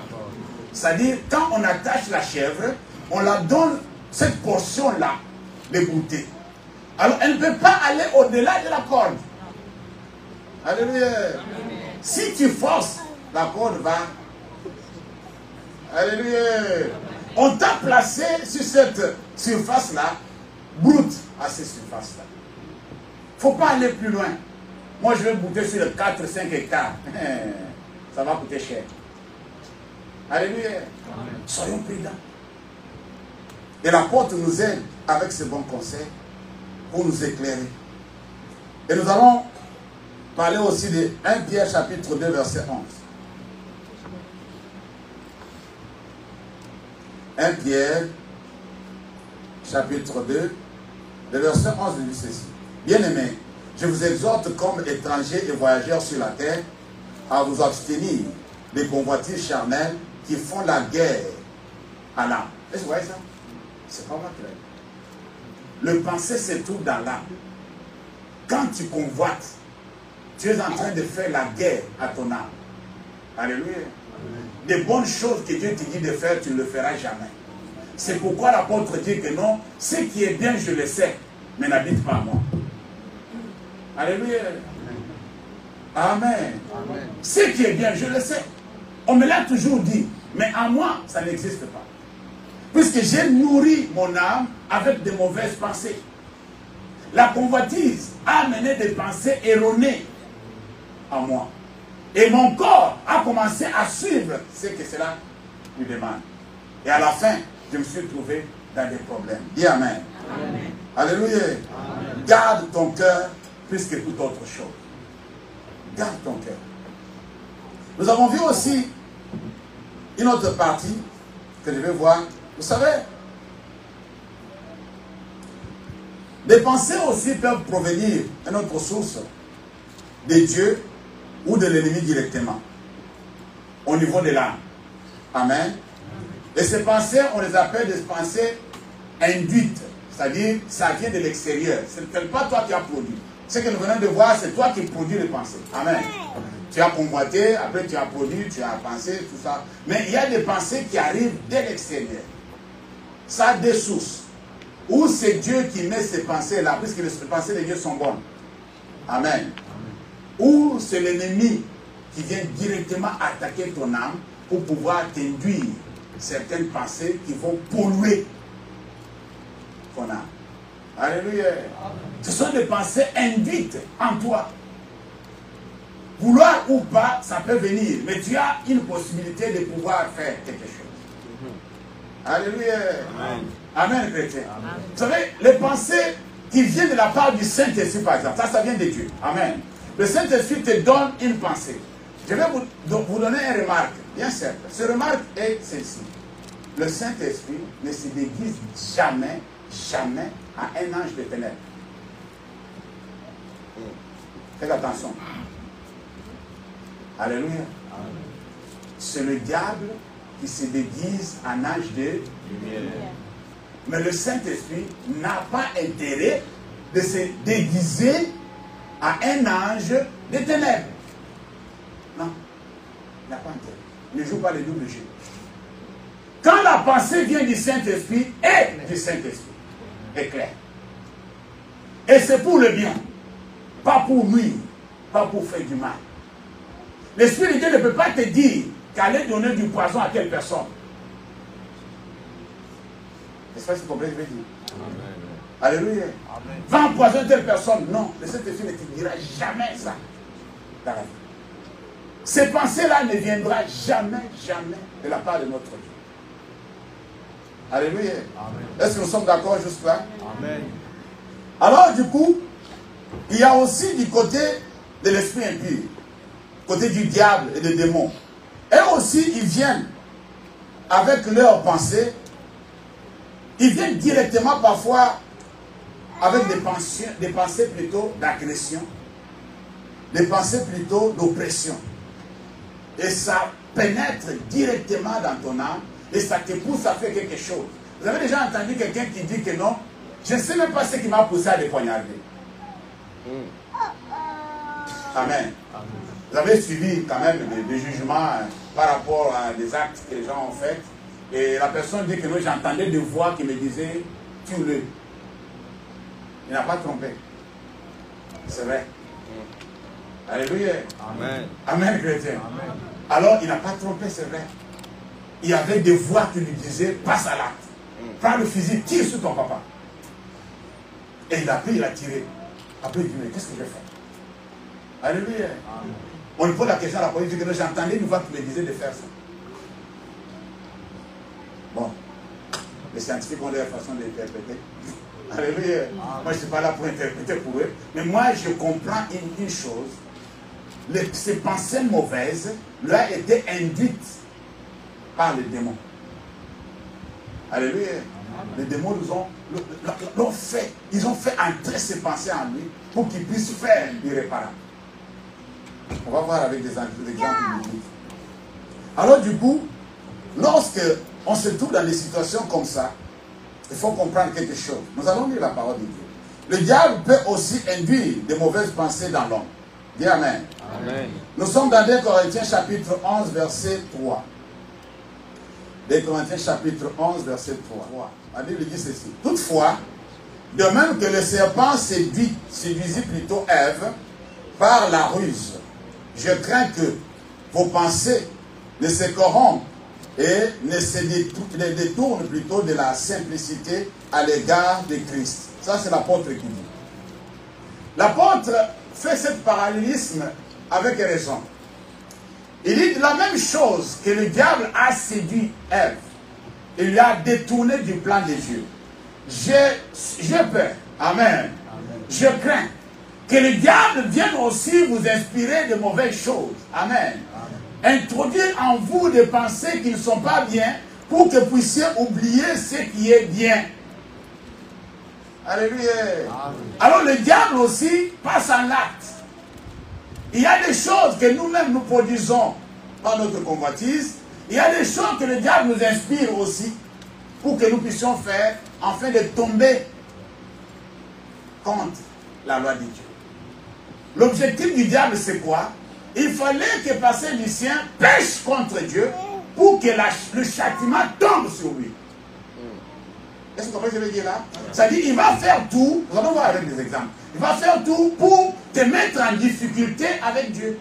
S4: C'est-à-dire, quand on attache la chèvre, on la donne cette portion-là de goûter. Alors, elle ne peut pas aller au-delà de la corde. Alléluia. Si tu forces, la corde va. Alléluia. On t'a placé sur cette surface-là, brute à cette surface-là. Il ne faut pas aller plus loin. Moi, je vais goûter sur les 4-5 hectares. Ça va coûter cher. Alléluia. Amen. Soyons prudents. Et l'apôtre nous aide avec ce bon conseil pour nous éclairer. Et nous allons parler aussi de 1 Pierre chapitre 2 verset 11. 1 Pierre chapitre 2 le verset 11 dit ceci. Bien-aimés, je vous exhorte comme étrangers et voyageurs sur la terre à vous abstenir des convoitises charnelles qui font la guerre à l'âme. Est-ce que vous voyez ça? C'est pas moi qui l'ai dit. Le pensée se trouve dans l'âme. Quand tu convoites, tu es en train de faire la guerre à ton âme. Alléluia. des bonnes choses que Dieu te dit de faire, tu ne le feras jamais. C'est pourquoi l'apôtre dit que non, ce qui est bien, je le sais, mais n'habite pas à moi. Alléluia. Amen. Amen. Ce qui est bien, je le sais. On me l'a toujours dit, mais à moi, ça n'existe pas. Puisque j'ai nourri mon âme avec de mauvaises pensées. La convoitise a amené des pensées erronées à moi. Et mon corps a commencé à suivre ce que cela lui demande. Et à la fin, je me suis trouvé dans des problèmes. Dis Amen. Amen. Alléluia. Amen. Garde ton cœur plus que toute autre chose. Garde ton cœur. Nous avons vu aussi une autre partie que je vais voir. Vous savez, les pensées aussi peuvent provenir d'une autre source, de Dieu ou de l'ennemi directement, au niveau de l'âme. Amen. Et ces pensées, on les appelle des pensées induites, c'est-à-dire ça vient de l'extérieur. Ce n'est pas toi qui as produit. Ce que nous venons de voir, c'est toi qui produis les pensées. Amen. Tu as convoité, après tu as produit, tu as pensé, tout ça. Mais il y a des pensées qui arrivent dès l'extérieur. Ça a des sources. Ou c'est Dieu qui met ces pensées-là, puisque les pensées de Dieu sont bonnes. Amen. Ou c'est l'ennemi qui vient directement attaquer ton âme pour pouvoir t'induire certaines pensées qui vont polluer ton âme. Alléluia. Ce sont des pensées induites en toi. Vouloir ou pas, ça peut venir, mais tu as une possibilité de pouvoir faire quelque chose. Alléluia. Amen. Amen, chrétien. Amen. Vous savez, les pensées qui viennent de la part du Saint-Esprit, par exemple, ça vient de Dieu. Amen. Le Saint-Esprit te donne une pensée. Je vais vous donner une remarque, bien simple. Cette remarque est celle-ci. Le Saint-Esprit ne se déguise jamais, jamais à un ange de ténèbres. Faites attention. Alléluia. C'est le diable qui se déguise en ange de lumière. Mais le Saint-Esprit n'a pas intérêt de se déguiser à un ange de ténèbres. Non, il n'a pas intérêt. Il ne joue pas les doubles jeux. Quand la pensée vient du Saint-Esprit et du Saint-Esprit, est clair. Et c'est pour le bien, pas pour nuire, pas pour faire du mal. L'Esprit de Dieu ne peut pas te dire qu'aller donner du poison à telle personne. Est-ce que vous comprenez ce que je veux dire? Amen. Alléluia. Amen. Va empoisonner telle personne. Non, le Saint-Esprit ne te dira jamais ça dans la vie. Ces pensées-là ne viendront jamais, jamais de la part de notre Dieu. Alléluia. Est-ce que nous sommes d'accord jusque-là? Amen. Alors, du coup, il y a aussi du côté de l'esprit impur, côté du diable et des démons. Et aussi, ils viennent avec leurs pensées. Ils viennent directement parfois avec des pensées plutôt d'agression, des pensées plutôt d'oppression. Et ça pénètre directement dans ton âme et ça te pousse à faire quelque chose. Vous avez déjà entendu quelqu'un qui dit que non, je ne sais même pas ce qui m'a poussé à les poignarder. Amen. Vous avez suivi quand même des jugements par rapport à des actes que les gens ont faits. Et la personne dit que non, j'entendais des voix qui me disaient, tue-le. Il n'a pas trompé. C'est vrai. Alléluia. Amen. Amen, chrétien. Amen. Alors, il n'a pas trompé, c'est vrai. Il y avait des voix qui lui disaient, passe à l'acte. Prends le fusil, tire sur ton papa. Et il a pris, il a tiré. Après, il dit, mais qu'est-ce que je fais? Alléluia. Amen. On lui pose la question à la police, il dit que j'entendais une voix qui me disait de faire ça. Bon, les scientifiques ont leur façon d'interpréter. Alléluia. Moi, je ne suis pas là pour interpréter pour eux. Mais moi, je comprends une chose. Ces pensées mauvaises leur ont été induites par les démons. Alléluia. Les démons l'ont fait. Ils ont fait entrer ces pensées en lui pour qu'ils puissent faire l'irréparable. On va voir avec des exemples bibliques. Alors du coup, lorsque on se trouve dans des situations comme ça, il faut comprendre quelque chose. Nous allons lire la parole de Dieu. Le diable peut aussi induire de mauvaises pensées dans l'homme. Dis Amen. Amen. Nous sommes dans 2 Corinthiens chapitre 11, verset 3. 2 Corinthiens chapitre 11, verset 3. La Bible dit ceci. Toutefois, de même que le serpent séduisit plutôt Ève par la ruse, je crains que vos pensées ne se corrompent et ne se détournent plutôt de la simplicité à l'égard de Christ. Ça, c'est l'apôtre qui dit. L'apôtre fait ce parallélisme avec raison. Il dit la même chose que le diable a séduit Ève. Il lui a détourné du plan de Dieu. J'ai peur. Amen. Je crains que le diable vienne aussi vous inspirer de mauvaises choses. Amen. Introduire en vous des pensées qui ne sont pas bien pour que vous puissiez oublier ce qui est bien. Alléluia. Alors le diable aussi passe en acte. Il y a des choses que nous-mêmes nous produisons par notre convoitise. Il y a des choses que le diable nous inspire aussi pour que nous puissions faire afin de tomber contre la loi de Dieu. L'objectif du diable, c'est quoi? Il fallait que Pasteur Lucien pêche contre Dieu pour que le châtiment tombe sur lui. Est-ce que vous comprenez ce que je veux dire là? C'est-à-dire, il va faire tout, nous allons voir avec des exemples, il va faire tout pour te mettre en difficulté avec Dieu.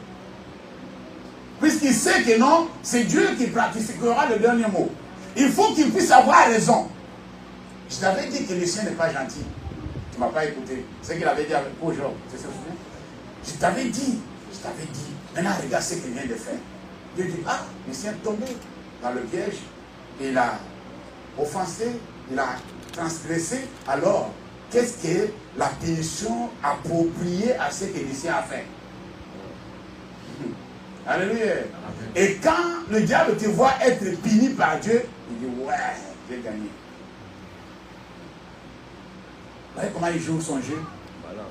S4: Puisqu'il sait que non, c'est Dieu qui pratiquera le dernier mot. Il faut qu'il puisse avoir raison. Je t'avais dit que Lucien n'est pas gentil. Tu ne m'as pas écouté. C'est ce qu'il avait dit avec Paul Job. Tu te souviens? Je t'avais dit. Maintenant, regarde ce qu'il vient de faire. Dieu dit, ah, Lucien est tombé dans le piège. Il a offensé, il a transgressé. Alors, qu'est-ce que la punition appropriée à ce que Lucien a fait? Alléluia. Et quand le diable te voit être puni par Dieu, il dit, ouais, j'ai gagné. Vous voyez comment il joue son jeu?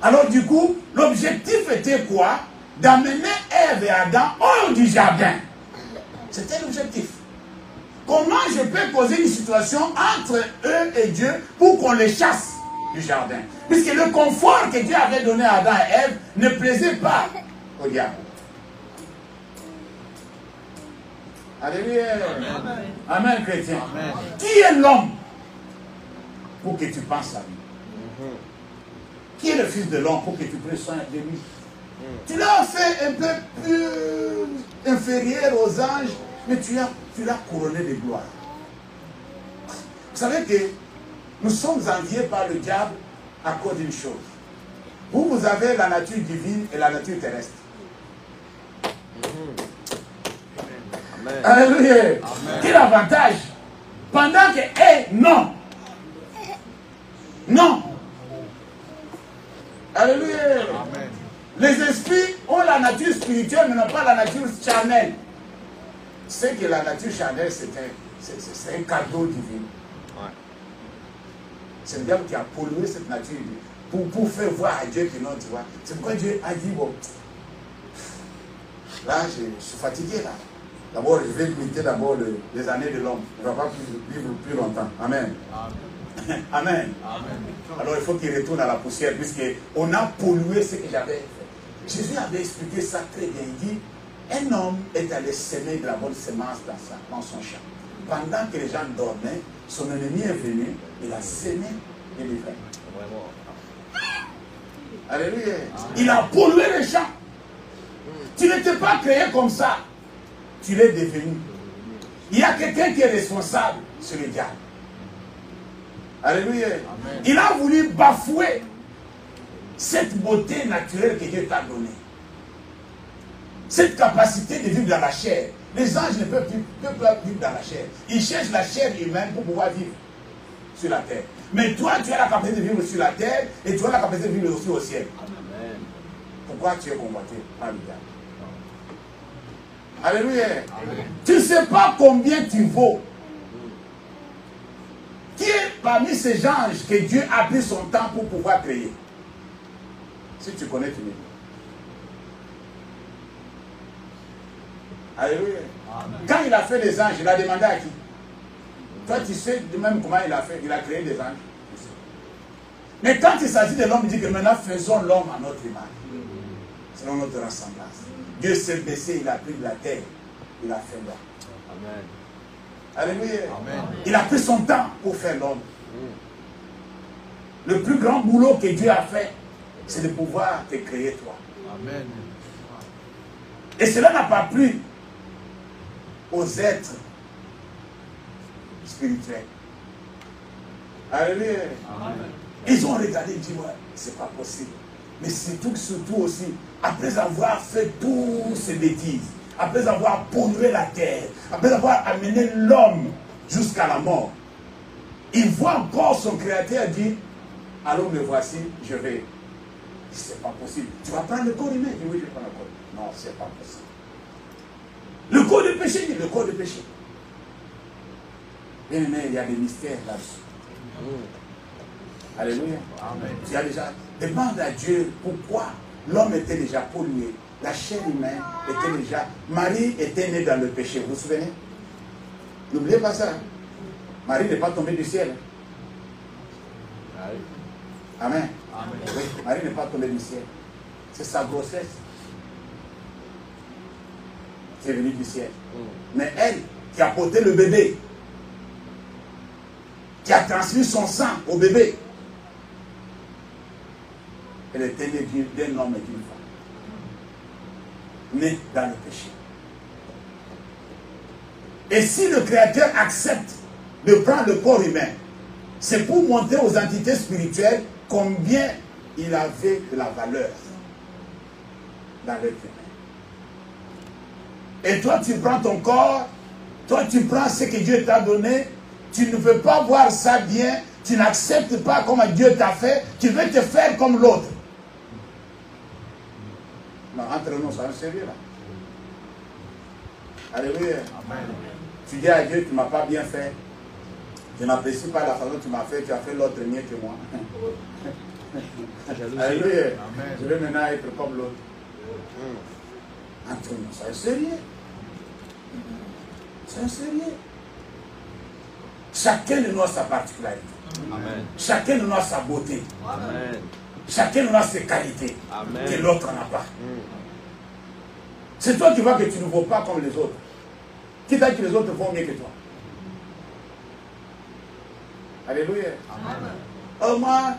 S4: Alors du coup, l'objectif était quoi? D'amener Ève et Adam hors du jardin. C'était l'objectif. Comment je peux poser une situation entre eux et Dieu pour qu'on les chasse du jardin? Puisque le confort que Dieu avait donné à Adam et Ève ne plaisait pas au diable. Alléluia. Amen. Amen, chrétien. Amen. Qui est l'homme pour que tu penses à lui? Qui est le fils de l'homme pour que tu prennes soin de lui? Tu l'as fait un peu plus inférieur aux anges, mais tu l'as couronné de gloire. Vous savez que nous sommes enviés par le diable à cause d'une chose. Vous avez la nature divine et la nature terrestre. Alléluia. Quel avantage? Pendant que, non. Non. Alléluia. Amen. Les esprits ont la nature spirituelle, mais n'ont pas la nature charnelle. C'est que la nature charnelle, c'est un cadeau divin. Ouais. C'est le diable qui a pollué cette nature pour faire voir à Dieu que non, tu vois. C'est pourquoi Dieu a dit, bon, là, je suis fatigué, là. D'abord, je vais limiter d'abord les années de l'homme. Il ne va pas vivre plus longtemps. Amen. Amen. Amen. Amen. Alors, il faut qu'il retourne à la poussière, puisqu'on a pollué ce que j'avais fait. Jésus avait expliqué ça très bien. Il dit, un homme est allé semer de la bonne semence dans son champ. Pendant que les gens dormaient, son ennemi est venu, il a semé de l'ivraie. Alléluia. Il a pollué les champs. Tu n'étais pas créé comme ça. Tu l'es devenu. Il y a quelqu'un qui est responsable sur le diable. Alléluia. Amen. Il a voulu bafouer cette beauté naturelle que Dieu t'a donnée. Cette capacité de vivre dans la chair. Les anges ne peuvent pas vivre dans la chair. Ils cherchent la chair humaine pour pouvoir vivre sur la terre. Mais toi, tu as la capacité de vivre sur la terre et tu as la capacité de vivre aussi au ciel. Amen. Pourquoi tu es convoité par le diable? Alléluia. Amen. Tu ne sais pas combien tu vaux. Qui est parmi ces anges que Dieu a pris son temps pour pouvoir créer? Si tu connais, tu me dis. Alléluia. Amen. Quand il a fait les anges, il a demandé à qui? Toi, tu sais de même comment il a fait. Il a créé des anges. Mais quand il s'agit de l'homme, il dit que maintenant faisons l'homme à notre image. Selon notre ressemblance. Dieu s'est baissé, il a pris de la terre. Il a fait l'homme. Amen. Alléluia.
S5: Amen.
S4: Il a pris son temps pour faire l'homme. Le plus grand boulot que Dieu a fait, c'est de pouvoir te créer toi.
S5: Amen.
S4: Et cela n'a pas plu aux êtres spirituels. Alléluia.
S5: Amen.
S4: Ils ont regardé et dit, ouais, c'est pas possible. Mais surtout aussi, après avoir fait toutes ces bêtises, après avoir pollué la terre, après avoir amené l'homme jusqu'à la mort, il voit encore son créateur dire, alors me voici, je vais. C'est pas possible. Tu vas prendre le corps humain? Il dit, oui, je vais prendre le corps. Non, c'est pas possible. Le corps de péché, il dit, le corps de péché. Bien aimé, il y a des mystères là-dessus. Alléluia.
S5: Amen.
S4: Tu as déjà, demande à Dieu pourquoi l'homme était déjà pollué. La chair humaine était déjà... Marie était née dans le péché, vous vous souvenez? N'oubliez pas ça. Marie n'est pas tombée du ciel. Amen.
S5: Amen.
S4: Oui, Marie n'est pas tombée du ciel. C'est sa grossesse qui est venue du ciel. Mais elle, qui a porté le bébé, qui a transmis son sang au bébé, elle était née d'un homme et d'une femme. Née dans le péché. Et si le Créateur accepte de prendre le corps humain, c'est pour montrer aux entités spirituelles combien il avait de la valeur dans l'être humain. Et toi, tu prends ton corps, toi, tu prends ce que Dieu t'a donné, tu ne veux pas voir ça bien, tu n'acceptes pas comme Dieu t'a fait, tu veux te faire comme l'autre. Non, entre nous, ça va sérieux là. Alléluia.
S5: Amen.
S4: Tu dis à Dieu, tu ne m'as pas bien fait. Je n'apprécie pas la façon dont tu m'as fait, tu as fait l'autre mieux que moi. Alléluia.
S5: Amen.
S4: Je veux maintenant être comme l'autre. Entre nous, c'est sérieux. C'est sérieux. Chacun de nous a sa particularité.
S5: Amen.
S4: Chacun de nous a sa beauté.
S5: Amen.
S4: Chacun de nous a ses qualités.
S5: Amen.
S4: Que l'autre n'a pas. C'est toi qui vois que tu ne vaux pas comme les autres. Qui t'a dit que les autres vont mieux que toi? Alléluia.
S5: Amen.
S4: Oh, moi,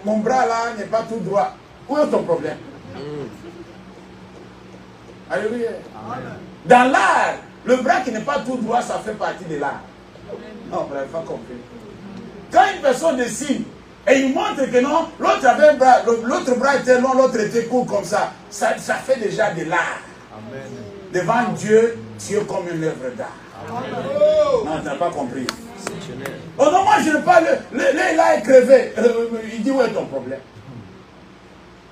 S4: mon bras là n'est pas tout droit. Où est ton problème? Alléluia.
S5: Amen.
S4: Dans l'art, le bras qui n'est pas tout droit, ça fait partie de l'art. Non, vous n'avez pas compris. Quand une personne dessine et il montre que non, l'autre avait un bras, l'autre bras était long, l'autre était court comme ça fait déjà de l'art.
S5: Amen.
S4: Devant Dieu, tu es comme une œuvre d'art. Non, tu n'as pas compris.
S5: Exceptionnel.
S4: Oh non, moi je ne parle. L'œil là est crevé. Il dit, où est ton problème?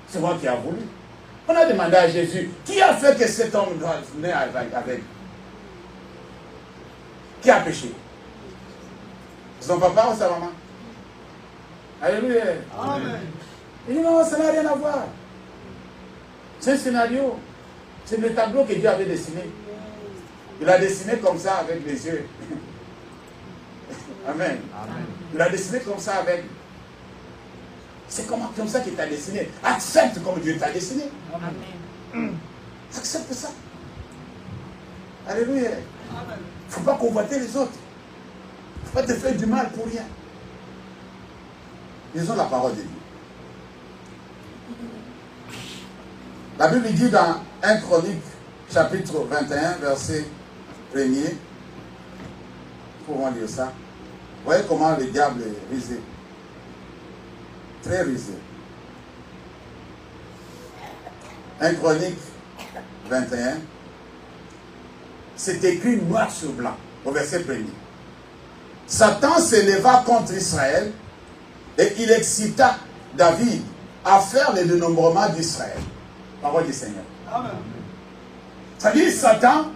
S4: C'est moi qui ai voulu. On a demandé à Jésus, qui a fait que cet homme naît avec? Qui a péché? Son papa ou sa maman? Alléluia.
S5: Amen.
S4: Il dit, non, ça n'a rien à voir. C'est un scénario. C'est le tableau que Dieu avait dessiné. Il a dessiné comme ça avec les yeux. Amen.
S5: Amen.
S4: Il a dessiné comme ça avec. C'est comme ça qu'il t'a dessiné. Accepte comme Dieu t'a dessiné.
S1: Amen.
S4: Accepte ça. Alléluia. Il ne faut pas convoiter les autres. Il ne faut pas te faire du mal pour rien. Lisons la parole de Dieu. La Bible dit dans 1 Chronique, chapitre 21, verset 1er. Comment lire ça? Vous voyez comment le diable est risé. Très risé. 1 Chronique 21. C'est écrit noir sur blanc, au verset 1er. Satan s'éleva contre Israël et il excita David à faire le dénombrement d'Israël. Parole du Seigneur.
S2: Amen.
S4: Ça dit Satan,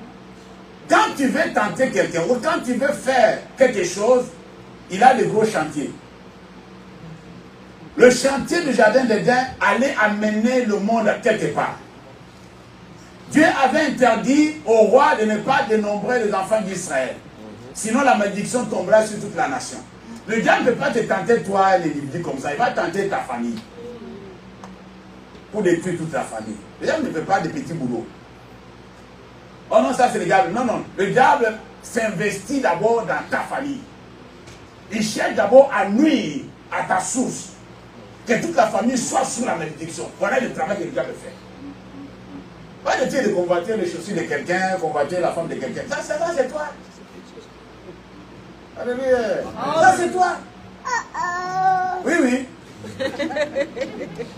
S4: quand tu veux tenter quelqu'un ou quand tu veux faire quelque chose, il a de gros chantiers. Le chantier du jardin d'Éden allait amener le monde à quelque part. Dieu avait interdit au roi de ne pas dénombrer les enfants d'Israël. Sinon la malédiction tombera sur toute la nation. Le diable ne peut pas te tenter toi, l'individu comme ça. Il va tenter ta famille. Pour détruire toute la famille. Le diable ne fait pas de petits boulots. Oh non, ça c'est le diable. Non, non. Le diable, s'investit d'abord dans ta famille. Il cherche d'abord à nuire à ta source. Que toute la famille soit sous la malédiction. Voilà le travail que le diable fait. Pas de dire de convoiter les chaussures de quelqu'un, convoiter la femme de quelqu'un. Ça, c'est toi. Alléluia. Ça, c'est toi. Oui, oui.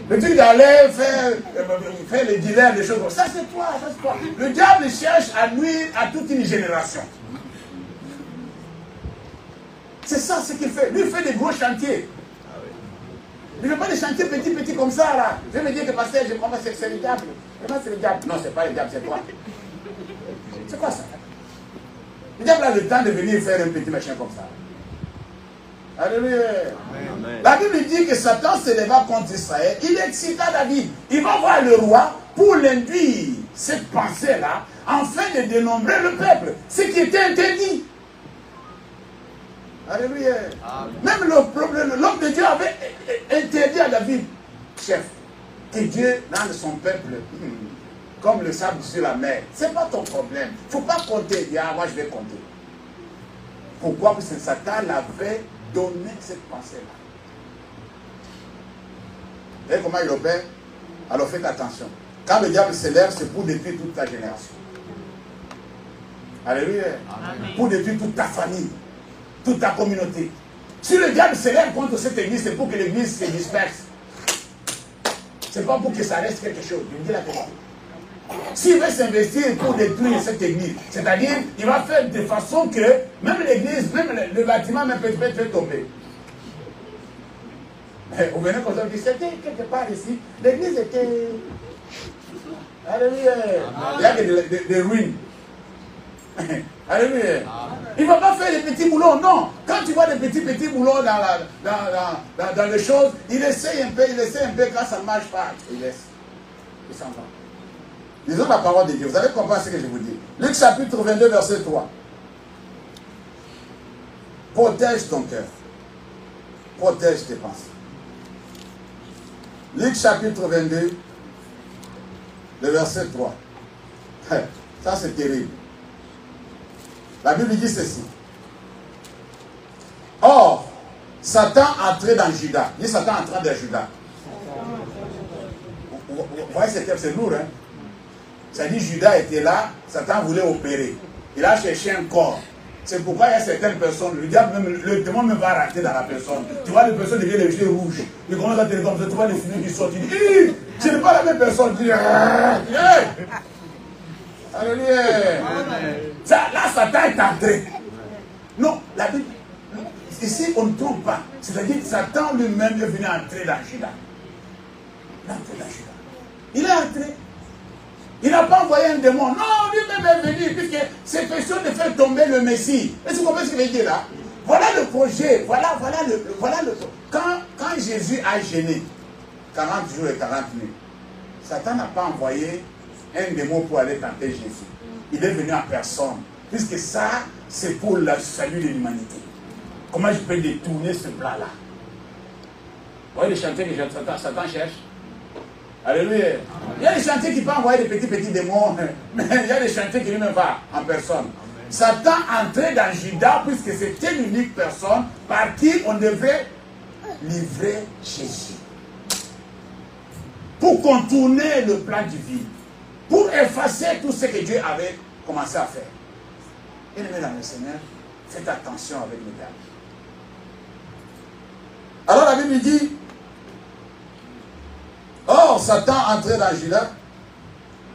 S4: Le truc d'aller faire les dealers, des choses comme ça, c'est toi, ça, c'est toi. Le diable cherche à nuire à toute une génération. C'est ça ce qu'il fait. Lui, il fait des gros chantiers. Il ne fait pas des chantiers petits comme ça, là. Je vais me dire que pasteur, je crois que c'est le diable. C'est le diable. Non, c'est pas le diable, c'est toi. C'est quoi ça? Le diable a le temps de venir faire un petit machin comme ça. Alléluia. Amen. La Bible dit que Satan se leva contre Israël. Il excita David. Il va voir le roi pour l'induire cette pensée-là, afin de dénombrer le peuple. Ce qui était interdit. Alléluia. Amen. Même l'homme de Dieu avait interdit à David, chef, que Dieu rende son peuple comme le sable sur la mer. Ce n'est pas ton problème. Il ne faut pas compter. Ah, moi je vais compter. Pourquoi? Parce que Satan l'avait donné cette pensée-là. Vous voyez comment il opère? Alors faites attention. Quand le diable s'élève, c'est pour détruire toute ta génération. Alléluia. Amen. Pour détruire toute ta famille, toute ta communauté. Si le diable s'élève contre cette église, c'est pour que l'église se disperse. C'est pas pour que ça reste quelque chose. Je vous dis la vérité. S'il veut s'investir pour détruire cette église, c'est-à-dire, il va faire de façon que même l'église, même le bâtiment même peut tomber. Vous venez comme ça, vous dites, c'était quelque part ici, l'église était... Alléluia. Il y a des ruines. Alléluia. Il ne va pas faire des petits boulons, non. Quand tu vois des petits boulons dans les choses, il essaie un peu, quand ça ne marche pas, il laisse. Il s'en va. Lisons la parole de Dieu. Vous allez comprendre ce que je vous dis. Luc chapitre 22, verset 3. Protège ton cœur. Protège tes pensées. Luc chapitre 22, le verset 3. Ça c'est terrible. La Bible dit ceci. Or, Satan entrait dans Judas. Dit Satan entrant dans Judas. Vous voyez ce terme, c'est lourd, hein? Ça dit Judas était là, Satan voulait opérer. Il a cherché un corps. C'est pourquoi il y a certaines personnes, le diable même, le démon même va rater dans la personne. Tu vois, les personnes deviennent les yeux rouges. Il commence à te comme ça, tu vois les fumées qui sortent. Il dit, ce n'est pas la même personne. Tu dis, alléluia. Là, Satan est entré. Non, la Bible, ici, on ne trompe pas. C'est-à-dire que Satan lui-même est venu entrer dans Judas. Il est entré dans Judas. Il est entré. Il n'a pas envoyé un démon. Non, lui-même est venu, puisque c'est question de faire tomber le Messie. Est-ce que vous comprenez ce que je veux dire là? Voilà le projet. Voilà le quand Jésus a gêné 40 jours et 40 nuits, Satan n'a pas envoyé un démon pour aller tenter Jésus. Il est venu en personne. Puisque ça, c'est pour le salut de l'humanité. Comment je peux détourner ce plat-là? Vous voyez les chantiers que Satan cherche? Alléluia. Il y a des chantiers qui peuvent envoyer des petits démons, mais il y a des chantiers qui lui-même va en personne. Amen. Satan entrait dans Judas puisque c'était l'unique personne par qui on devait livrer Jésus. Pour contourner le plan divin, pour effacer tout ce que Dieu avait commencé à faire. Bien-aimés dans le Seigneur, faites attention avec le diable. Alors la Bible dit, or, Satan entrait dans Judas,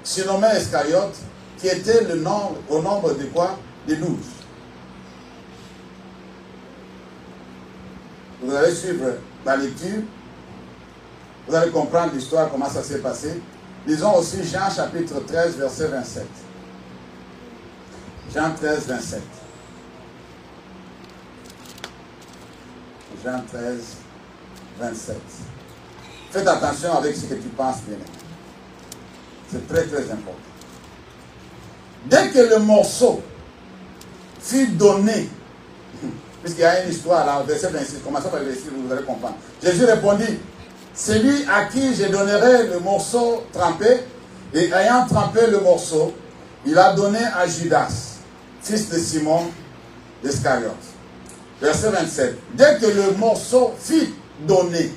S4: surnommé Iscariote, qui était au nombre de quoi? De 12. Vous allez suivre la lecture, vous allez comprendre l'histoire, comment ça s'est passé. Lisons aussi Jean chapitre 13, verset 27. Jean 13, 27. Jean 13, 27. Faites attention avec ce que tu penses, bien. C'est très très important. Dès que le morceau fut donné, puisqu'il y a une histoire là, verset 26, commençons par le verset, vous allez comprendre. Jésus répondit, celui à qui je donnerai le morceau trempé, et ayant trempé le morceau, il a donné à Judas, fils de Simon d'Iscariote. Verset 27. Dès que le morceau fut donné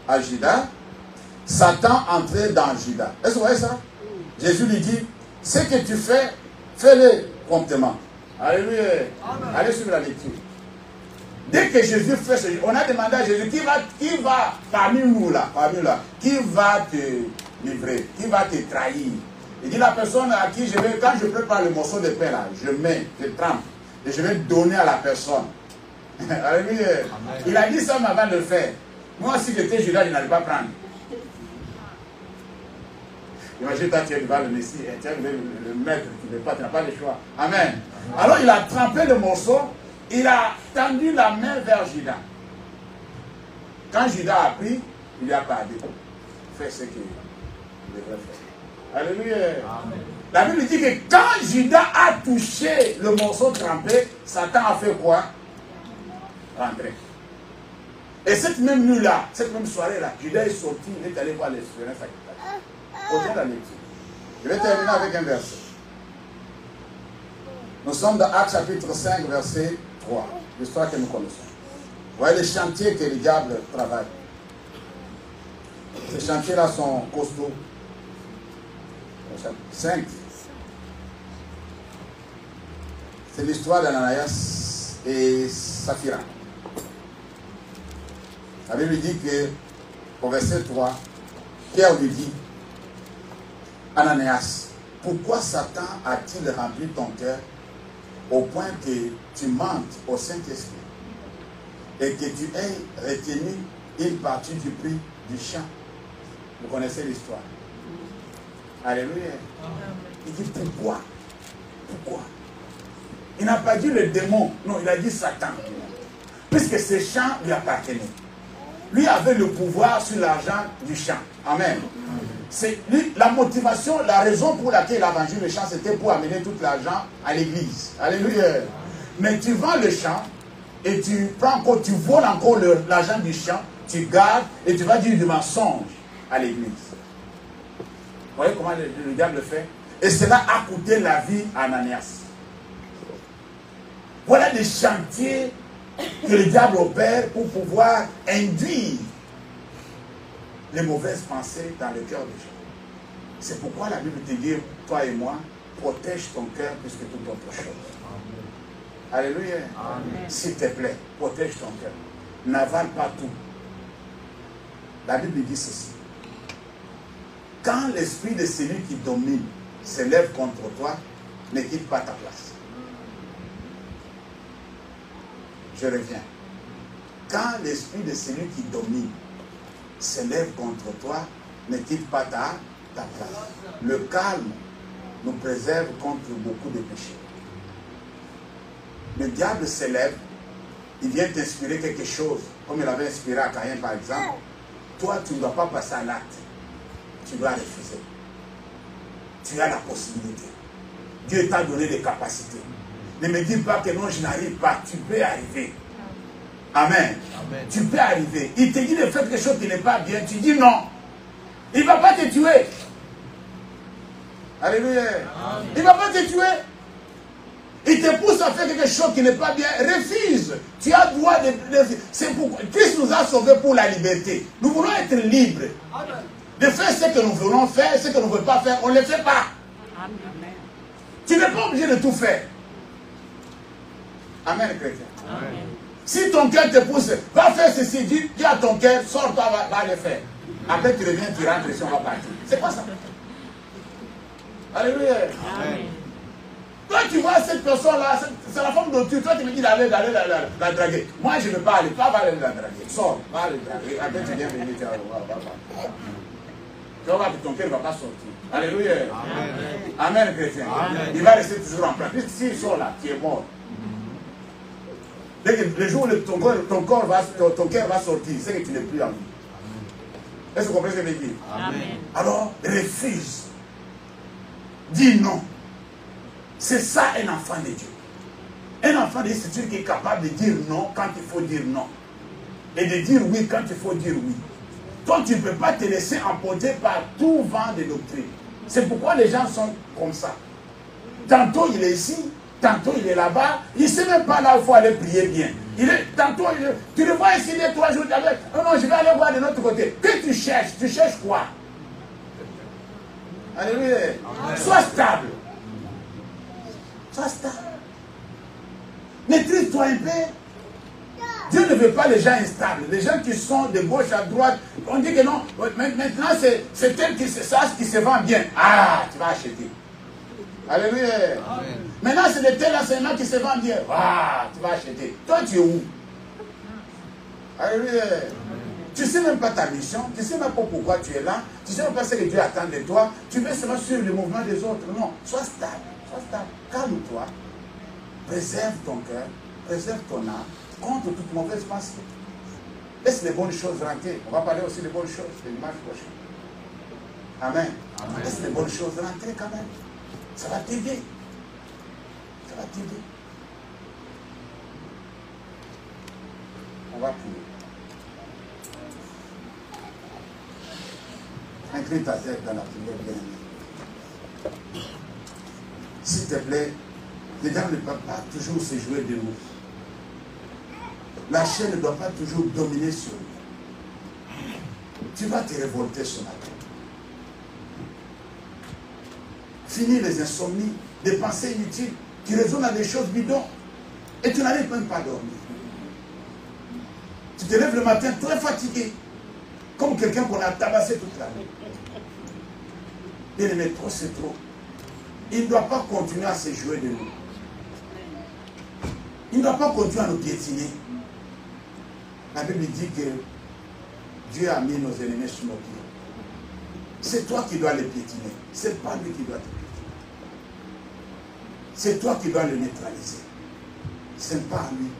S4: à Judas, Satan entrait dans Judas. Est-ce que vous voyez ça? Jésus lui dit, ce que tu fais, fais-le promptement. Alléluia. Allez suivre la lecture. Dès que Jésus fait ce, on a demandé à Jésus, qui va parmi nous là, qui va te livrer, qui va te trahir? Il dit, la personne à qui je vais, quand je prépare le morceau de pain là, je mets, je trempe, et je vais donner à la personne. Alléluia. Il a dit ça mais avant de le faire. Moi, si j'étais Judas, je n'allais pas prendre. Imagine, toi, tu es devant le Messie, tu es le maître, tu n'as pas le choix. Amen. Alors, il a trempé le morceau, il a tendu la main vers Judas. Quand Judas a pris, il lui a parlé. Fais ce qu'il devrait faire. Alléluia. Amen. La Bible dit que quand Judas a touché le morceau trempé, Satan a fait quoi? Rentrer. Et cette même nuit-là, cette même soirée-là, Judas est sorti, il est allé voir l'espérance sacrificale. Aujourd'hui, la lecture. Je vais terminer avec un verset. Nous sommes dans Actes chapitre 5, verset 3. L'histoire que nous connaissons. Vous voyez les chantiers que le diable travaille. Ces chantiers-là sont costauds. 5. C'est l'histoire d'Ananias et Saphira. La Bible dit que, au verset 3, Pierre lui dit, Ananias, pourquoi Satan a-t-il rempli ton cœur au point que tu mentes au Saint-Esprit et que tu aies retenu une partie du prix du champ? Vous connaissez l'histoire. Alléluia. Il dit pourquoi? Pourquoi? Il n'a pas dit le démon, non, il a dit Satan. Puisque ce champ lui appartenait. Lui avait le pouvoir sur l'argent du champ. Amen. C'est lui, la motivation, la raison pour laquelle il a vendu le champ, c'était pour amener tout l'argent à l'église. Alléluia. Mais tu vends le champ et tu prends encore, tu voles encore l'argent du champ, tu gardes et tu vas dire du mensonge à l'église. Vous voyez comment le diable le fait? Et cela a coûté la vie à Ananias. Voilà des chantiers que le diable opère pour pouvoir induire les mauvaises pensées dans le cœur des gens. C'est pourquoi la Bible te dit, toi et moi, protège ton cœur plus que toute autre chose. Amen. Alléluia. S'il te plaît, protège ton cœur. N'avale pas tout. La Bible dit ceci. Quand l'esprit de celui qui domine s'élève contre toi, ne quitte pas ta place. Je reviens. Quand l'esprit de celui qui domine s'élève contre toi, ne quitte pas ta place. Le calme nous préserve contre beaucoup de péchés. Le diable s'élève, il vient t'inspirer quelque chose, comme il avait inspiré à Caïn par exemple. Toi, tu ne dois pas passer à l'acte. Tu dois refuser. Tu as la possibilité. Dieu t'a donné des capacités. Ne me dis pas que non, je n'arrive pas. Tu peux arriver. Amen. Amen. Tu peux arriver. Il te dit de faire quelque chose qui n'est pas bien. Tu dis non. Il ne va pas te tuer. Alléluia. Amen. Il ne va pas te tuer. Il te pousse à faire quelque chose qui n'est pas bien. Refuse. Tu as droit de... C'est pourquoi Christ nous a sauvés pour la liberté. Nous voulons être libres. Amen. De faire ce que nous voulons faire, ce que nous ne voulons pas faire, on ne le fait pas. Amen. Tu n'es pas obligé de tout faire. Amen, chrétien. Amen. Si ton cœur te pousse, va faire ceci, dis à ton cœur, sors-toi, va le faire. Après tu reviens, tu rentres ici, on va partir. C'est quoi ça? Alléluia. Amen. Toi tu vois cette personne-là, c'est la femme d'autrui, toi tu me dis d'aller la draguer. Moi je ne veux pas aller, toi va aller la draguer. Sors, va aller la draguer. Après tu viens venir, tu vas voir que ton cœur ne va pas sortir. Alléluia. Amen. Amen, chrétien. Amen. Il va rester toujours en place. S'il sort là, tu es mort. Dès que le jour où ton cœur va sortir, c'est que tu n'es plus en vie. Est-ce que vous comprenez ce que je veux dire? Amen. Alors, refuse. Dis non. C'est ça un enfant de Dieu. Un enfant de Dieu, c'est celui qui est capable de dire non quand il faut dire non. Et de dire oui quand il faut dire oui. Toi, tu ne peux pas te laisser emporter par tout vent de doctrine. C'est pourquoi les gens sont comme ça. Tantôt, il est ici. Tantôt il est là-bas, il ne sait même pas là où il faut aller prier bien. Tantôt, tu le vois ici 2-3 jours avec. Oh non, je vais aller voir de l'autre côté. Que tu cherches quoi? Alléluia. Sois stable. Sois stable. Maîtrise-toi un peu. Dieu ne veut pas les gens instables. Les gens qui sont de gauche à droite. On dit que non. Maintenant, c'est tel qui se sache qui se vend bien. Ah, tu vas acheter. Alléluia. Amen. Maintenant, c'est de tel enseignement qui se vend bien. Ah, tu vas acheter. Toi, tu es où? Alléluia. Tu ne sais même pas ta mission. Tu ne sais même pas pourquoi tu es là. Tu ne sais même pas ce que Dieu attend de toi. Tu veux seulement suivre le mouvement des autres. Non. Sois stable. Sois stable. Calme-toi. Préserve ton cœur. Préserve ton âme. Contre toute mauvaise pensée. Laisse les bonnes choses rentrer. On va parler aussi des bonnes choses le dimanche prochain. Amen. Amen. Laisse les bonnes choses rentrer quand même. Ça va t'aider. Ça va t'aider. On va prier. Incline ta tête dans la prière bien-aimée. S'il te plaît, les gens ne peuvent pas toujours se jouer de nous. La chaîne ne doit pas toujours dominer sur nous. Tu vas te révolter ce matin. Finis les insomnies, des pensées inutiles. Tu raisonnes à des choses bidons. Et tu n'arrives même pas à dormir. Tu te lèves le matin très fatigué. Comme quelqu'un qu'on a tabassé toute la nuit. Bien-aimé, trop c'est trop. Il ne doit pas continuer à se jouer de nous. Il ne doit pas continuer à nous piétiner. La Bible dit que Dieu a mis nos ennemis sous nos pieds. C'est toi qui dois les piétiner. Ce n'est pas lui qui doit te piétiner. C'est toi qui dois le neutraliser. Ce n'est pas à lui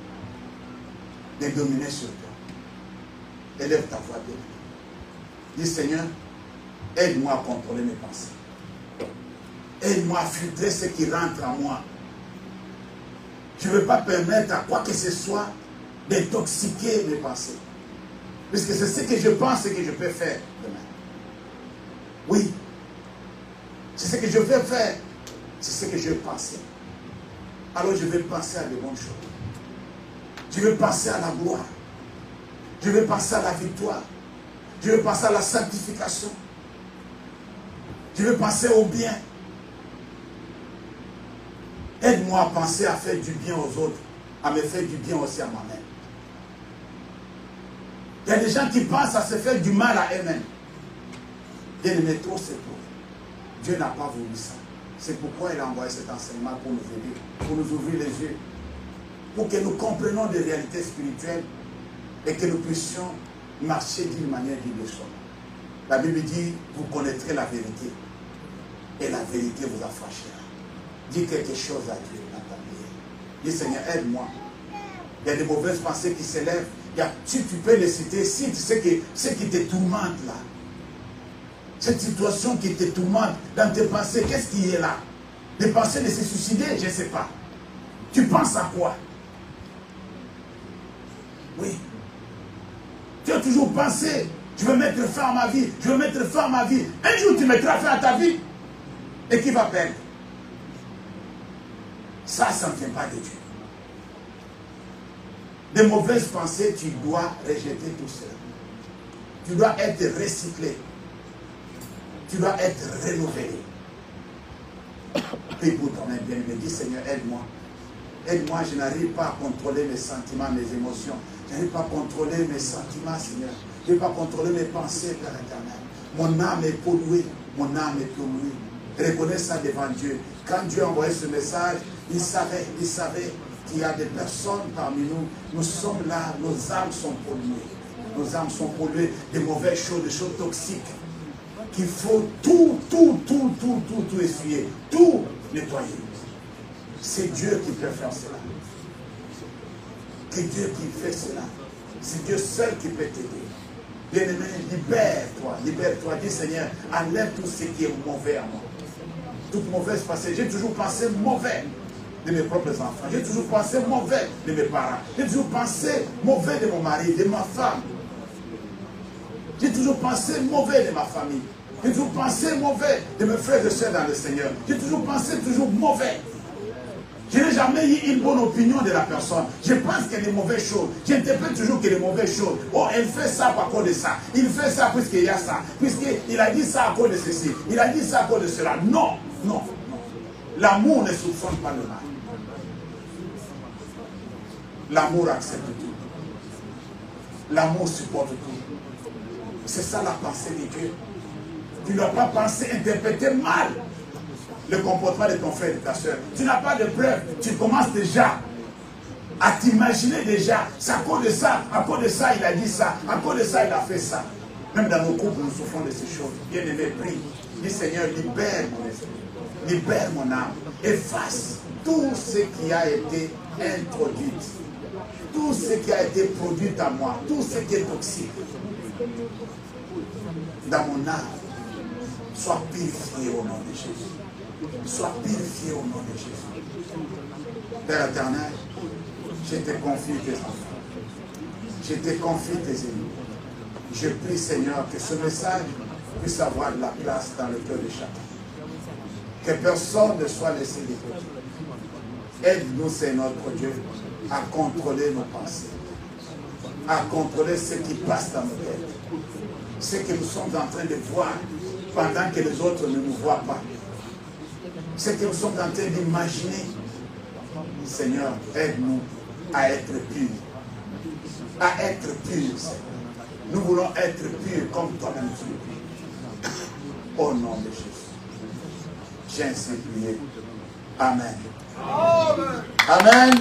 S4: de dominer sur toi. Élève ta voix de lui. Dis Seigneur, aide-moi à contrôler mes pensées. Aide-moi à filtrer ce qui rentre en moi. Je ne veux pas permettre à quoi que ce soit d'intoxiquer mes pensées. Puisque c'est ce que je pense que je peux faire demain. Oui. C'est ce que je vais faire. C'est ce que je vais penser. Alors je vais penser à de bonnes choses. Je vais penser à la gloire. Je vais penser à la victoire. Je vais penser à la sanctification. Je vais penser au bien. Aide-moi à penser à faire du bien aux autres, à me faire du bien aussi à moi-même. Il y a des gens qui pensent à se faire du mal à eux-mêmes. Bien-aimé, trop c'est trop. Dieu n'a pas voulu ça. C'est pourquoi il a envoyé cet enseignement pour nous aider, pour nous ouvrir les yeux, pour que nous comprenions des réalités spirituelles et que nous puissions marcher d'une manière digne de soi. La Bible dit, vous connaîtrez la vérité et la vérité vous affranchira. Dis quelque chose à Dieu dans ta prière. Dis Seigneur, aide-moi. Il y a des mauvaises pensées qui s'élèvent. Si tu peux les citer, si tu sais que ce qui te tourmente là, cette situation qui te tourmente dans tes pensées, qu'est-ce qui est là? Des pensées de se suicider, je ne sais pas. Tu penses à quoi? Oui. Tu as toujours pensé, je veux mettre fin à ma vie, je veux mettre fin à ma vie. Un jour tu mettras fin à ta vie. Et qui va perdre? Ça ne vient pas de Dieu. Des mauvaises pensées, tu dois rejeter tout cela. Tu dois être recyclé. Tu dois être renouvelé. Prie pour ton bien, mais dis Seigneur, aide-moi. Aide-moi, je n'arrive pas à contrôler mes sentiments, mes émotions. Je n'arrive pas à contrôler mes sentiments, Seigneur. Je n'arrive pas à contrôler mes pensées, Père éternel. Mon âme est polluée. Mon âme est polluée. Reconnais ça devant Dieu. Quand Dieu a envoyé ce message, il savait qu'il y a des personnes parmi nous. Nous sommes là, nos âmes sont polluées. Nos âmes sont polluées de mauvaises choses, de choses toxiques. Qu'il faut tout essuyer, tout nettoyer. C'est Dieu qui peut faire cela. C'est Dieu qui fait cela. C'est Dieu seul qui peut t'aider. Bien-aimé, libère-toi. Dis Seigneur, enlève tout ce qui est mauvais à moi. Toute mauvaise pensée. J'ai toujours pensé mauvais de mes propres enfants. J'ai toujours pensé mauvais de mes parents. J'ai toujours pensé mauvais de mon mari, de ma femme. J'ai toujours pensé mauvais de ma famille. J'ai toujours pensé mauvais de mes frères et sœurs dans le Seigneur. J'ai toujours pensé mauvais. Je n'ai jamais eu une bonne opinion de la personne. Je pense qu'il y a des mauvaises choses. J'interprète toujours qu'il y a des mauvaises choses. Oh, elle fait ça à cause de ça. Il fait ça puisqu'il y a ça. Puisqu'il a dit ça à cause de ceci. Il a dit ça à cause de cela. Non, non, non. L'amour ne soupçonne pas le mal. L'amour accepte tout. L'amour supporte tout. C'est ça la pensée de Dieu. Tu ne dois pas penser, interpréter mal le comportement de ton frère et de ta soeur. Tu n'as pas de preuves. Tu commences déjà à t'imaginer déjà. C'est à cause de ça. À cause de ça, il a dit ça. À cause de ça, il a fait ça. Même dans nos couples, nous souffrons de ces choses. Bien-aimé, prie. Dis Seigneur, libère mon esprit. Libère mon âme. Efface tout ce qui a été introduit. Tout ce qui a été produit à moi. Tout ce qui est toxique. Dans mon âme. Sois purifié au nom de Jésus. Sois purifié au nom de Jésus. Père éternel, je te confie tes enfants. Je te confie tes ennemis. Je prie, Seigneur, que ce message puisse avoir de la place dans le cœur de chacun. Que personne ne soit laissé de côté. Aide-nous, Seigneur notre Dieu, à contrôler nos pensées. À contrôler ce qui passe dans nos têtes. Ce que nous sommes en train de voir pendant que les autres ne nous voient pas. Ce que nous sommes en train d'imaginer. Seigneur, aide-nous à être purs. À être purs, Seigneur. Nous voulons être purs comme toi-même tu es pur. Au nom de Jésus. J'ai ainsi prié. Amen. Amen.